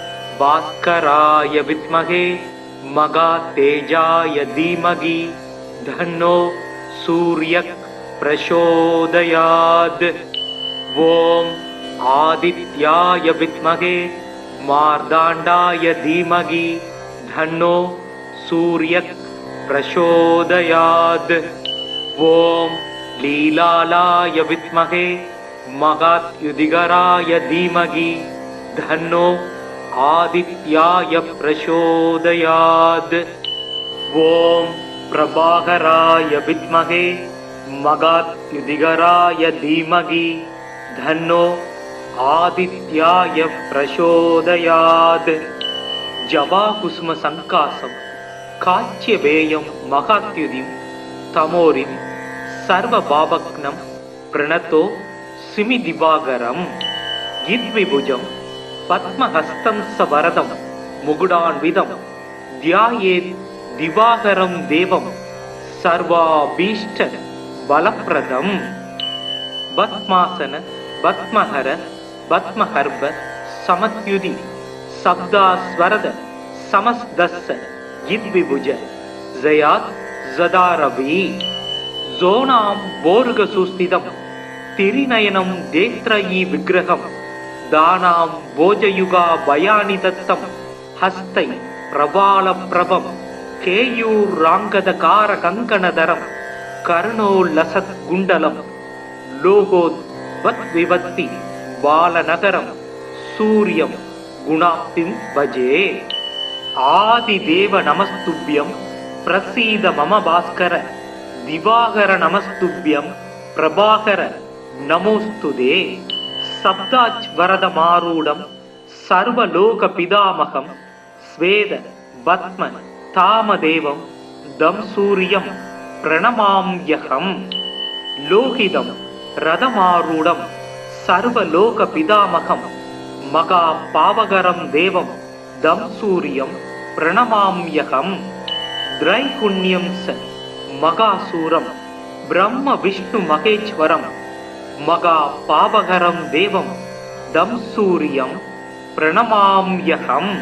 பாஸ்கராய வித்மஹே மகாதேஜாய தீமகி தன்னோ சூர்யக் பிரசோதயாத். ஓம் ஆதித்யாய வித்மஹே மார்தாண்டாய தீமகி தன்னோ சூர்யக் பிரசோதயாத். ஓம் லீலாலாய வித்மஹே மகாத்யுதிகராய தீமகி தன்னோ ஆதித்யாய பிரசோதயாத். ஓம் பிரபாகராய வித்மஹே மகாத்யுதிகராய தீமகி தன்னோ ஆதித்யாய பிரசோதயாத். ஜபாகுசும சங்காசம் காச்சியபேயம் மகாத்யுதிம் தமோரிம் சர்வ பாபக்னம் பிரணதோ சிமி திவாகரம். யித்விபுஜம் பத்மஹஸ்தம் சவரதம் முகுடான்விதம் தியாயேத் திவாகரம் தேவம் சர்வாபீஷ்ட பலப்பிரதம். பத்மாசன பத்மஹர பத்மஹர்ப சமத்யுதி சப்தாஸ்வரத சமஸ்தஸ்ஸ யித்விபுஜ ஜயாத் ஜதாரவி. ஜோனாம் போர்க சுஸ்திதம் திரிநயனம் தேத்ரயி விக்கிரகம் தானாம் போஜயுகா பயானி தத்தம் ஹஸ்தை பிரபால பிரபம் கேயூர் ராங்கத கார கங்கணதரம் கர்ணோ லசத் குண்டலம் லோகோத் வத் விவத்தி பாலநகரம் சூரியம் குணாப்திம் பஜே. ஆதிதேவ நமஸ்துப்யம் பிரசீத மம பாஸ்கர திவாகர நமஸ்துப்யம் பிரபாகர நமோஸ்துதே. சப்தாச்வரதமாரூடம் சர்வலோக பிதாமகம் ஸ்வேத பத்ம தாமதேவம் தம் சூரியம் பிரணமாம்யகம். லோகிதம் ரதமாரூடம் சர்வலோக பிதாமகம் மகா பாவகரம் தேவம் தம் சூரியம் பிரணமாம்யகம். திரைகுண்யம் ச மகாசூரம் பிரம்ம விஷ்ணு மகேஸ்வரம் மகா பாவகரம் தேவம் தம் சூரியம் பிரணமாம்யகம்.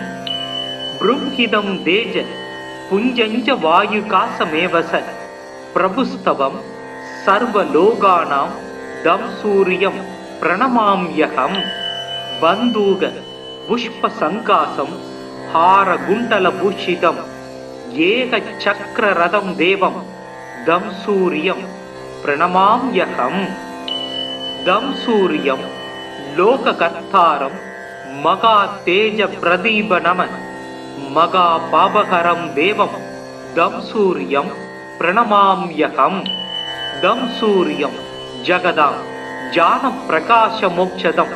ப்ரும்ஹிதம் தேஜ புஞ்சஞ்ச வாயுகாசமேவச பிரபுஸ்தவம் சர்வலோகானாம் தம் சூரியம் பிரணமாம்யகம். பந்தூக புஷ்ப சங்காசம் ஹார குண்டல பூஷிதம் ஏக சக்கர ரதம் தேவம் தம் சூரியம் பிரணமாம்யகம். தம் சூரியம் லோககர்த்தாரம் மகா தேஜ பிரதீப நம மகா பாபகரம் தேவம் தம் சூரியம் பிரணமாம்யகம் தம் சூரியம் ஜகதாம் ஜான பிரகாச மோக்ஷதம்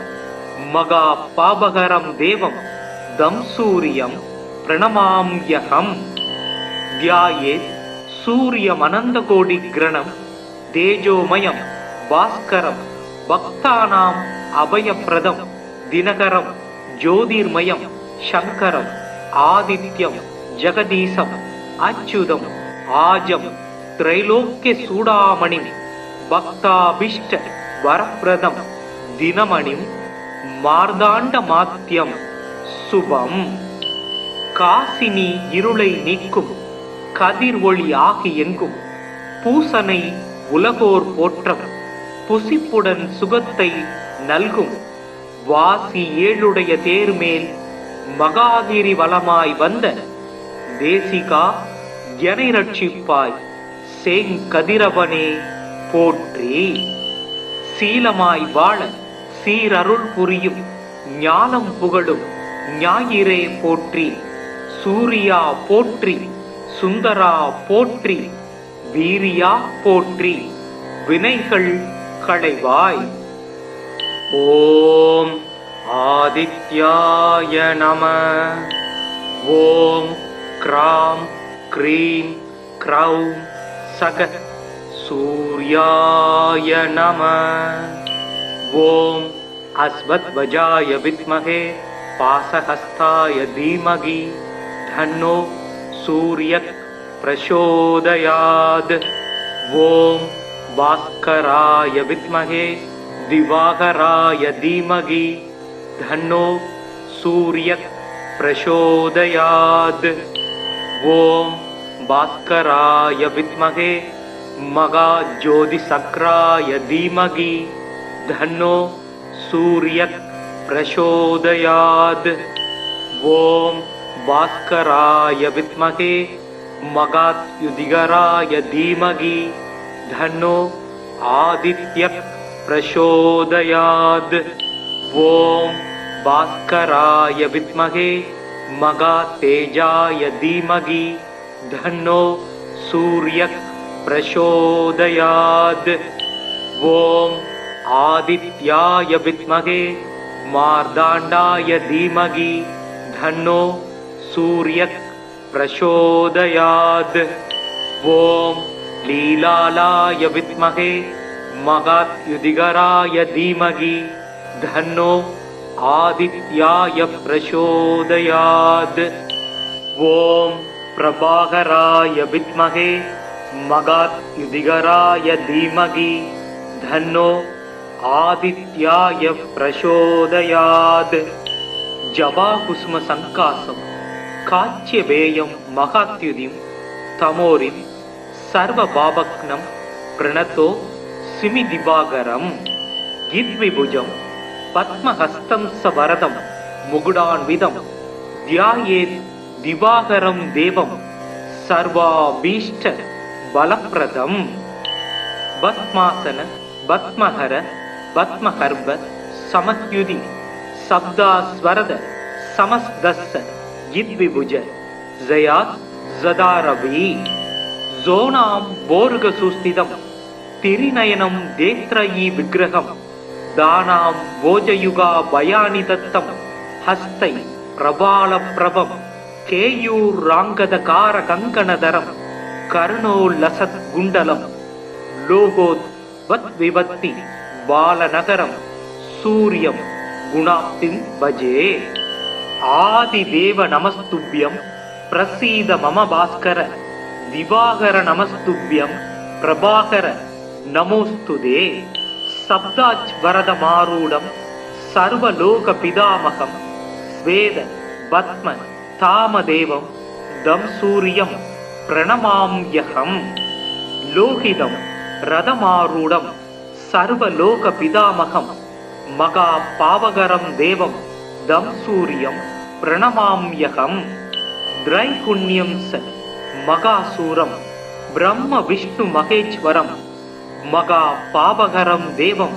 மகா பாபகரம் தேவம் தம் சூரியம் பிரணமாம்யகம் தியாயேத் சூரியம் அனந்த கோடி கிரணம் தேஜோமயம் பாஸ்கரம் பக்தானாம் அபயப்பிரதம் தினகரம் ஜோதிர்மயம் சங்கரம் ஆதித்யம் ஜெகதீசம் அச்சுதம் ஆஜம் திரைலோக்கிய சூடாமணி பக்தாபிஷ்ட வரப்பிரதம் தினமணிம் மார்தாண்ட மாத்தியம் சுபம் காசினி இருளை நீக்கும் கதிர் ஒளி ஆகி எங்கும் பூசனை உலகோர் போற்றம் புசிப்புடன் சுகத்தை நல்கும் வாசி ஏழுடைய தேர்மேல் மகாகிரி வலமாய் வந்த தேசிகா எனை ரட்சிப்பாய் சேங்கதிரவனே போற்றி. சீலமாய் வாழ சீரருள் புரியும் ஞானம் புகழும் ஞாயிறே போற்றி. சூரியா போற்றி, சுந்தரா போற்றி, வீரியா போற்றி, வினைகள் களைவாய். ஓம் ஆதித்யாய நம. ஓம் கிராம் க்ரீம் க்ரௌம் சக சூர்யாய நம. ஓம் அஸ்வத்வஜாய வித்மஹே பாசஹஸ்தாய தீமகி தன்னோ சூர்யக் பிரசோதயாத். ஓம் பாஸ்கராய வித்மஹே திவாகராய தீமகி தன்னோ சூர்யக் பிரசோதயாத். ஓம் பாஸ்கராய வித்மஹே மகாஜோதிசக்ராய தீமகி தன்னோ சூர்யக் பிரசோதயாத். ஓம் பாஸ்கராய வித்மஹே மகாத்யுதிகராய தீமகி தன்னோ ஆதித்யக் பிரசோதயாத். ஓம் பாஸ்கராய வித்மஹே மகாதேஜாய தீமகி தன்னோ சூர்யக் பிரசோதயாத். ஓம் ஆதித்யாய வித்மஹே மார்தாண்டாய தீமகி தன்னோ சூர்யக் பிரசோதயாத். ஓம் லீலாலாய வித்மஹே மகாத்யுதிகராய தீமகி தன்னோ ஆதித்யாய பிரசோதயாத். ஓம் பிரபாகராய வித்மஹே மகாத்யுதிகராய தீமகி தன்னோ ஆதித்யாய பிரசோதயாத். ஜபாகுஸ்ம சங்காசம் காச்சியவேயம் மகாத்யுதிம் தமோரிம் சர்வ பாபக்னம் பிரணதோ சிமி திவாகரம். கித்விபுஜம் பத்மஹஸ்தம் சவரதம் முகுடான்விதம் தியாயேத் திவாகரம் தேவம் சர்வாபீஷ்ட பலப்பிரதம். பத்மாசன பத்மஹர பத்மஹர்ப சமத்யுதி சப்தாஸ்வரத சமஸ்தஸ்ஸ கித்விபுஜ ஜயாத் ஜதாரவி. ஜோனாம் போர்க சுஸ்திதம் திரிநயனம் தேத்ரயி விக்கிரகம் தானாம் போஜயுகா பயானி தத்தம் ஹஸ்தை பிரபால பிரபம் கேயூர் ராங்கதகார கங்கணதரம் கர்ணோல்லசத் குண்டலம் லோகோத் வத் விபத்தி பாலநகரம் சூரியம் குணாப்திம் பஜே. ஆதிதேவ நமஸ்துப்யம் பிரசீத மம பாஸ்கர திவாகர நமஸ்துப்யம் பிரபாகர நமோஸ்துதே. சப்தாஜ் வரத மாரூடம் சர்வலோக பிதாமகம் ஸ்வேத பத்ம தாமதேவம் தம் சூரியம் பிரணமாம்யகம். லோகிதம் ரதமாரூடம் சர்வலோக பிதாமகம் மகா பாவகரம் தேவம் தம் சூரியம் பிரணமாம்யகம். திரைகுண்யம் ச மகாசூரம் பிரம்ம விஷ்ணு மகேஸ்வரம் மகா பாவகரம் தேவம்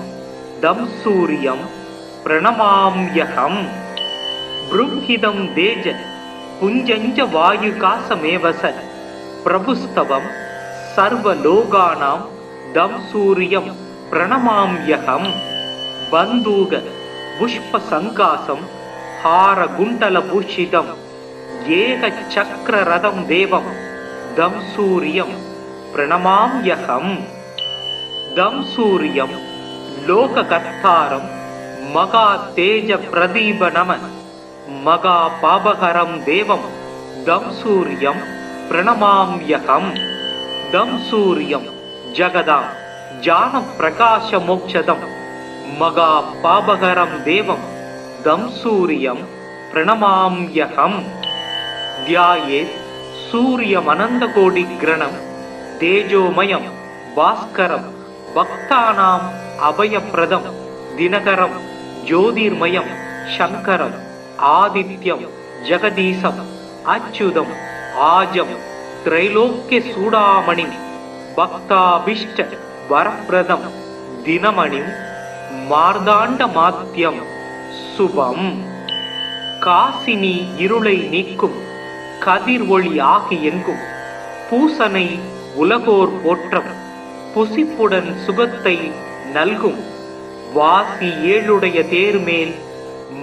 தம் சூரியம் प्रणमाम्यहम् बृंहिदं देज पुञ्जञ्च वायुकासमेव स प्रभुस्तवं सर्वलोकानां दं सूर्यं प्रणमाम्यहम् बन्दूक पुष्पसङ्कासं हारकुण्डलभूषितं एकचक्ररथं देवं दं सूर्यं प्रणमाम्यहम् दं सूर्यं लोककर्तारं महातेजप्रदीपनमः महापापहरं देवं दं सूर्यं प्रणमाम्यहम् दं सूर्यं जगदां ज्ञानप्रकाशमोक्षदं महापापहरं देवं दं सूर्यं प्रणमाम्यहम् ध्यायेत् सूर्यमनन्तकोटिग्रणं तेजोमयं भास्करं भक्तानाम् अभयप्रदं दिनकरं ज्योतिर्मयं शङ्करम् आदित्यं जगदीशम् अच्युतम् आजं त्रैलोक्यचूडामणिं भक्ताभीष्ट वरप्रदं दिनमणिं मार्ताण्डमात्यं शुभम् காசினி இருளை நீக்கும் கதிர் ஒளி ஆகி எங்கும் பூசனை உலகோர் போற்றம் புசிப்புடன் சுகத்தை நல்கும் வாசி ஏழுடைய தேர்மேல்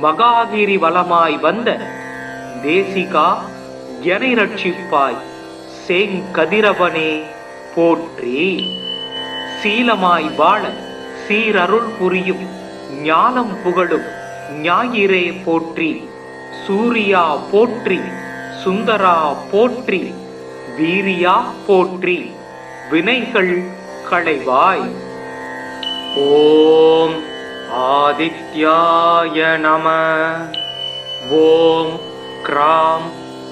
மகாகிரி வலமாய் வந்த தேசிகா எனை ரட்சிப்பாய் சேங்கதிரவனே போற்றி சீலமாய் வாழ சீரருள் புரியும் ஞானம் புகழும் ஞாயிறே போற்றி சூரியா போற்றி சுந்தரா போற்றி வீரியா போற்றி வினைகள் களைவாய் ஓம் ஆதித்யாய நம ஓம் க்ராம்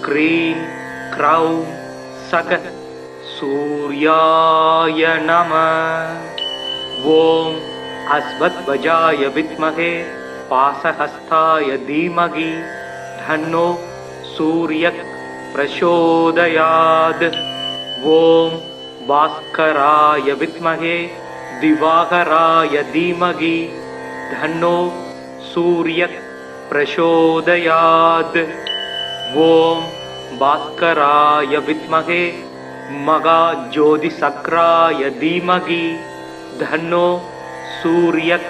க்ரீம் க்ரௌம் சக சூர்யாய நம ஓம் அஸ்வத்வஜாய வித்மஹே पासहस्ताय धीमहि धन्नो सूर्यः प्रचोदयात् ॐ भास्कराय विद्महे दिवाकराय धीमहि धन्नो सूर्यः प्रचोदयात् ॐ भास्कराय विद्महे महाज्योतिसक्राय धीमहि धन्नो सूर्यः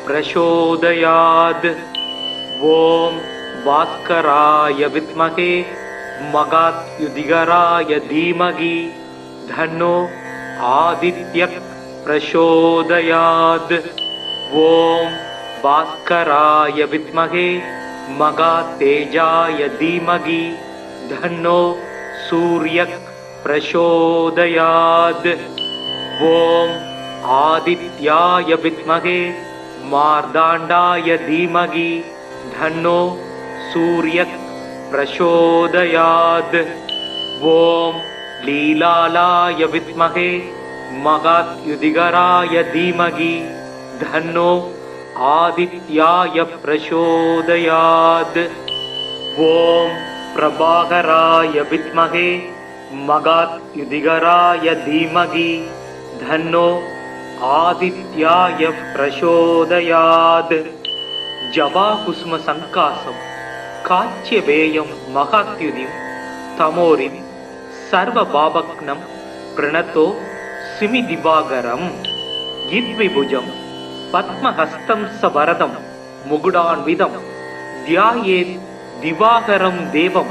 प्रचोदयात् ॐ भास्कराय विद्महे महायुधिकराय धीमहि धन्नो आदित्यः प्रचोदयात् ॐ भास्कराय विद्महे महातेजाय धीमहि धन्नो सूर्यः प्रचोदयात् ॐ आदित्याय विद्महे मार्ताण्डाय धीमहि धन्नो सूर्यः प्रचोदयात् ॐ लीलालाय विद्महे महायुधिकराय धीमहि धन्नो आदित्याय प्रचोदयात् ॐ प्रभाकराय विद्महे महायुधिकराय धीमहि धन्नो आदित्याय प्रचोदयात् जवाकुसुम संकासं काच्यवेयं महात्युदिं तमोरिं सर्वभावग्नं प्रणतो सिमिदिवाकरं यद्विभुजं पद्महस्तं सवरदं मुकुटान्वितं ध्यायेत् दिवाकरं देवं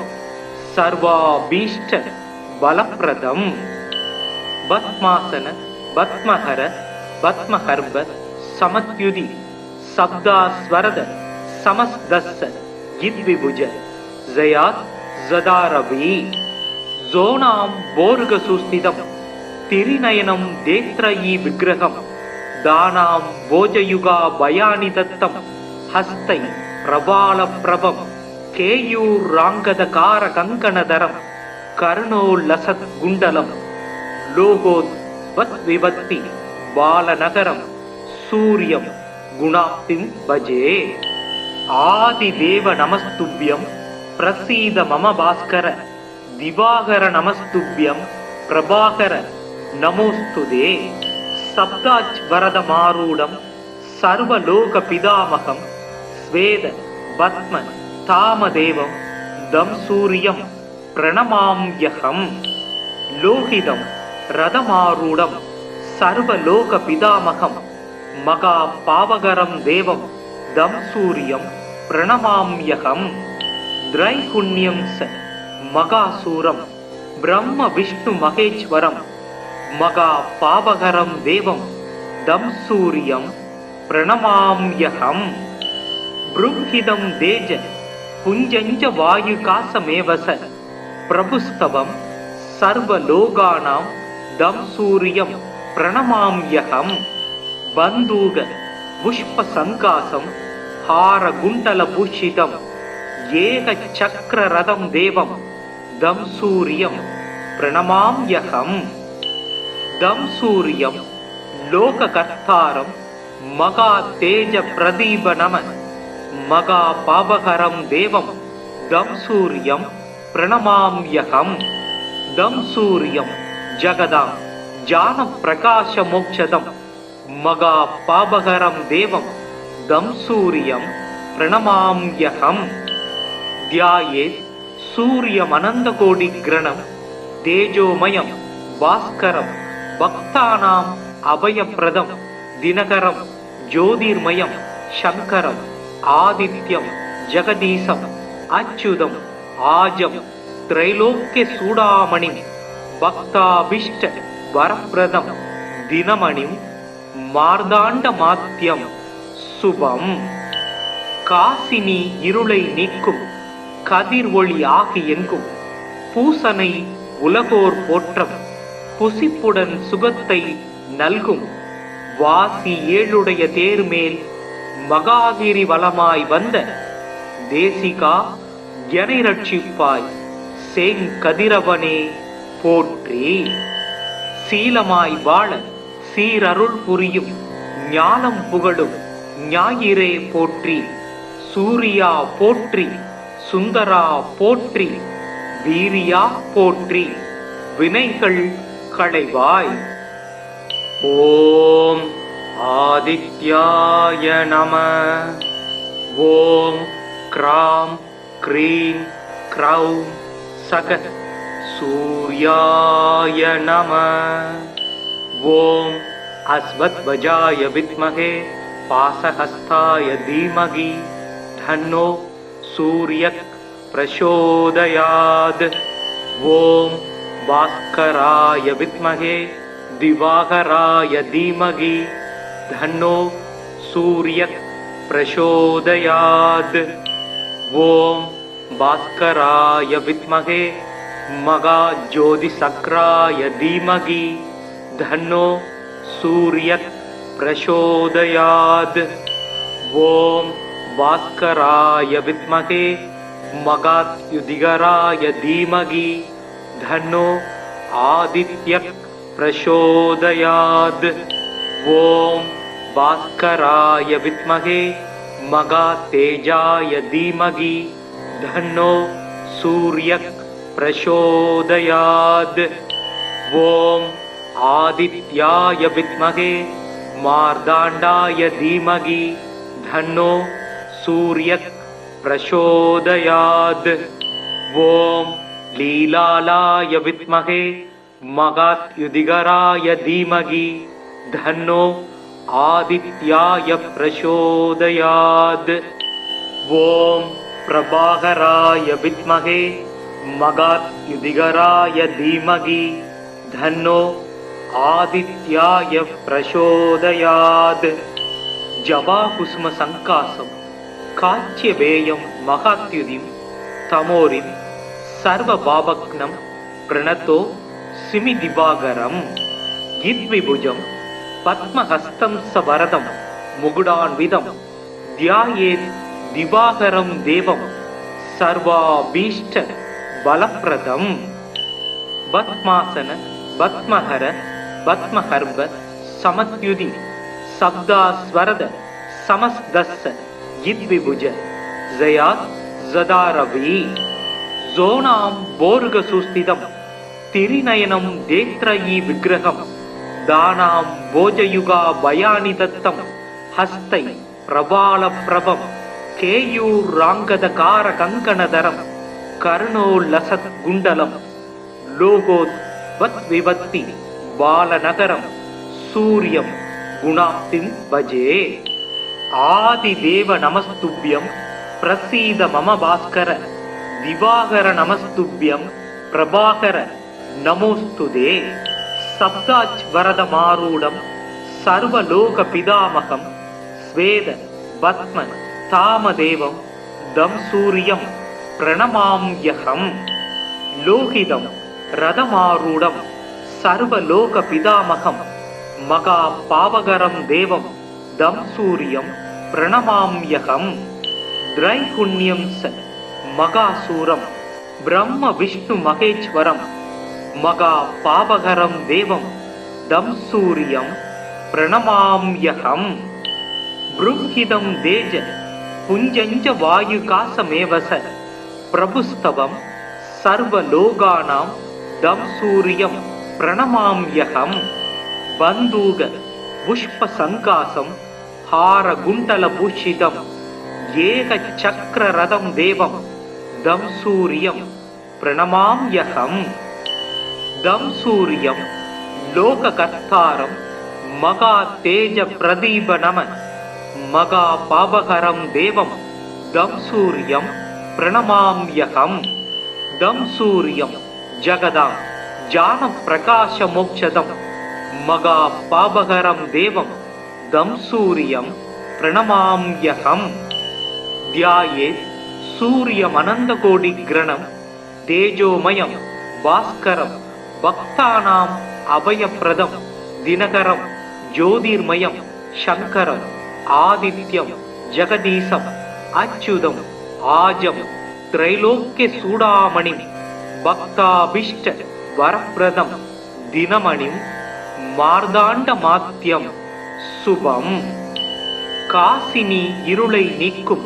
सर्वाभीष्ट बलप्रदं पद्मासन पद्महर पद्महर्भ समत्युदि शब्दास्वरद समस्तस्य यद्विभुज जयात् जदारवि जोनां बोर्गसुस्थितं तिरिनयनं देत्रयी विग्रहं दानां भोजयुगा भयानि दत्तं हस्तै प्रबालप्रभं केयूराङ्गदकारकङ्कणधरं कर्णोल्लसद्गुण्डलं लोकोद्वद्विभक्ति बालनगरं सूर्यं गुणाप्तिं भजे आदिदेव नमस्तुभ्यं प्रसीद मम भास्कर दिवाकर नमस्तुभ्यं प्रभाकर नमोस्तुते सप्ताच्वरदमारूढं सर्वलोकपितामहं ஸ்வேத பத்ம தாமதேவம் தம் சூரியம் பிரணமாம்யகம். லோகிதம் ரதமாரூடம் சர்வலோக பிதாமகம் மகா பாவகரம் தேவம் தம் சூரியம் பிரணமாம்யகம். திரைகுண்யம் ச மகாசூரம் பிரம்ம விஷ்ணு மகேஸ்வரம் மகா பாவகரம் தேவம் தம் சூரியம் பிரணமாம்யகம். ப்ரும்ஹிதம் தேஜ புஞ்சஞ்ச வாயுகாசமேவச பிரபுஸ்தவம் சர்வலோகானாம் தம் சூரியம் பிரணமாம்யகம். பந்தூக புஷ்ப சங்காசம் ஹார குண்டல பூஷிதம் ஏக சக்கர ரதம் தேவம் தம் சூரியம் பிரணமாம்யகம். தம் சூரியம் லோககர்த்தாரம் மகா தேஜ பிரதீப நம மகா பாவகரம் தேவம் தம் சூரியம் பிரணமாம்யகம். தம் சூரியம் ஜகதாம் ஜான பிரகாச மோக்ஷதம் மகா பாபகரம் தேவம் தம் சூரியம் பிரணமாம்யகம். தியாயே சூரியமனந்த கோடி கிரணம் தேஜோமயம் பாஸ்கரம் பக்தானாம் அபயப்பிரதம் தினகரம் ஜோதிர்மயம் சங்கரம் ஆதித்யம் ஜெகதீசம் அச்சுதம் ஆஜம் திரைலோக்கிய சூடாமணி பக்தாபிஷ்ட வரப்பிரதம் தினமணிம் மார்தாண்ட மாத்தியம் சுபம். காசினி இருளை நீக்கும் கதிர் ஒளி ஆகி எங்கும் பூசனை உலகோர் போற்றம் புசிப்புடன் சுகத்தை நல்கும் வாசி ஏழுடைய தேர்மேல் மகாகிரி வலமாய் வந்த தேசிகா எனை ரட்சிப்பாய் செங்கதிரவனே போற்றி. சீலமாய் வாழ சீரருள் புரியும் ஞானம் புகழும் ஞாயிறே போற்றி. சூரியா போற்றி சுந்தரா போற்றி வீரியா போற்றி வினைகள் களைவாய். ஓம் ஆதித்யாய நம. ஓம் க்ராம் க்ரீம் க்ரௌம் சக சூர்யாய நம. ஓம் அஸ்வத்வஜாய வித்மஹே பாசஹஸ்தாய தீமகி தன்னோ சூர்யக் பிரசோதயாத். ஓம் பாஸ்கராய வித்மஹே திவாகராய தீமகி தன்னோ சூர்யக் பிரசோதயாத். ஓம் பாஸ்கராய வித்மஹே மகாஜோதிசக்ராய தீமகி தன்னோ சூர்யக் பிரசோதயாத். ஓம் பாஸ்கராய வித்மஹே மகாத்யுதிகராய தீமகி தன்னோ ஆதித்யக் பிரசோதயாத். ஓம் பாஸ்கராய வித்மஹே மகாதேஜாய தீமகி தன்னோ சூர்யக் பிரசோதயாத். ஓம் ஆதித்யாய வித்மஹே மார்தாண்டாய தீமகி தன்னோ சூர்யக் பிரசோதயாத். ஓம் லீலாலாய வித்மஹே மகாத்யுதிகராய தீமகி தன்னோ ஆதித்யாய பிரசோதயாத். ஓம் பிரபாகராய வித்மஹே மகாத்யுதிகராய தீமகி தன்னோ ஆதித்யாய பிரசோதயாத். ஜபாகுசும சங்காசம் காச்சியபேயம் மகாத்யுதிம் தமோரிம் சர்வபாபக்னம் பிரணதோ சிமி திவாகரம். கித்விபுஜம் பத்மஹஸ்தம் சவரதம் முகுடான்விதம் தியாயேத் திவாகரம் தேவம் சர்வாபீஷ்ட பலப்பிரதம். பத்மாசன பத்மஹர பத்மஹர்ப சமத்யுதி சப்தாஸ்வரத சமஸ்தஸ்ஸ கித்விபுஜ ஜயாத் ஜதாரவி. ஜோனாம் போர்க சுஸ்திதம் திரிநயனம் தேத்ரயி விக்கிரகம் தானாம் போஜயுகா பயானி தத்தம் ஹஸ்தை பிரபால பிரபம் கேயூர் ராங்கத கார கங்கணதரம் கருணோல்லசத் குண்டலம் லோகோத் வத் விவத்தி பாலநகரம் சூரியம் குணாப்திம் பஜே. ஆதிதேவ நமஸ்துப்யம் பிரசீத மம பாஸ்கர திவாகர நமஸ்துப்யம் பிரபாகர நமோஸ்துதே. சப்தாஜ் வரத மாரூடம் சர்வலோக பிதாமகம் ஸ்வேத பத்ம தாமதேவம் தம் சூரியம் பிரணமாம்யகம். லோகிதம் ரதமாரூடம் சர்வலோக பிதாமகம் மகா பாவகரம் தேவம் தம் சூரியம் பிரணமாம்யகம். திரைகுண்யம் ச மகாசூரம் பிரம்ம விஷ்ணு மகேஸ்வரம் மகா பாவகரம் தேவம் தம் சூரியம் பிரணமாம்யகம். ப்ருஹிதம் தேஜ புஞ்சஞ்ச வாயுகாசமேவச பிரபுஸ்தவம் சர்வலோகானாம் தம் சூரியம் பிரணமாம்யகம். பந்தூக புஷ்ப சங்காசம் ஹார குண்டல பூஷிதம் ஏக சக்கர ரதம் தேவம் தம் சூரியம் பிரணமாம்யகம். தம் சூரியம் லோக கர்த்தாரம் மகா தேஜ பிரதீப நம மகா பாவகரம் தேவம் தம் சூரியம் பிரணமாம்யகம். தம் சூரியம் ஜகதாம் ஜான பிரகாச மோக்ஷதம் மகா பாவகரம் தேவம் தம் சூரியம் பிரணமாம்யகம். தியாயே சூரியம் அனந்த கோடி கிரணம் தேஜோமயம் பாஸ்கரம் பக்தானாம் அபயப்பிரதம் தினகரம் ஜோதிர்மயம் சங்கரம் ஆதித்யம் ஜெகதீசம் அச்சுதம் ஆஜம் திரைலோக்கிய சூடாமணி பக்தாபிஷ்ட வரப்பிரதம் தினமணிம் மார்தாண்ட மாத்தியம் சுபம். காசினி இருளை நீக்கும்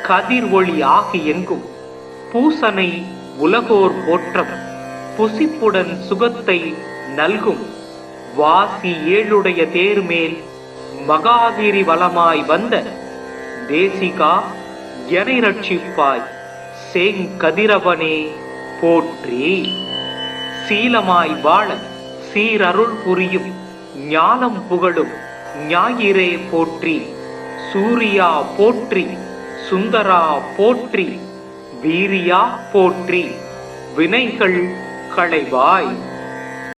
கதிர் ஒளி ஆகி எங்கும் பூசனை உலகோர் போற்றம் புசிப்புடன் சுகத்தை நல்கும் வாசி ஏழுடைய தேர்மேல் மகாகிரி வலமாய் வந்த தேசிகா எனை ரட்சிப்பாய் சேங்கதிரவனே போற்றி. சீலமாய் வாழ சீரருள் புரியும் ஞானம் புகழும் ஞாயிறே போற்றி. சூரியா போற்றி சுந்தரா போற்றி வீரியா போற்றி வினைகள் களைவாய்.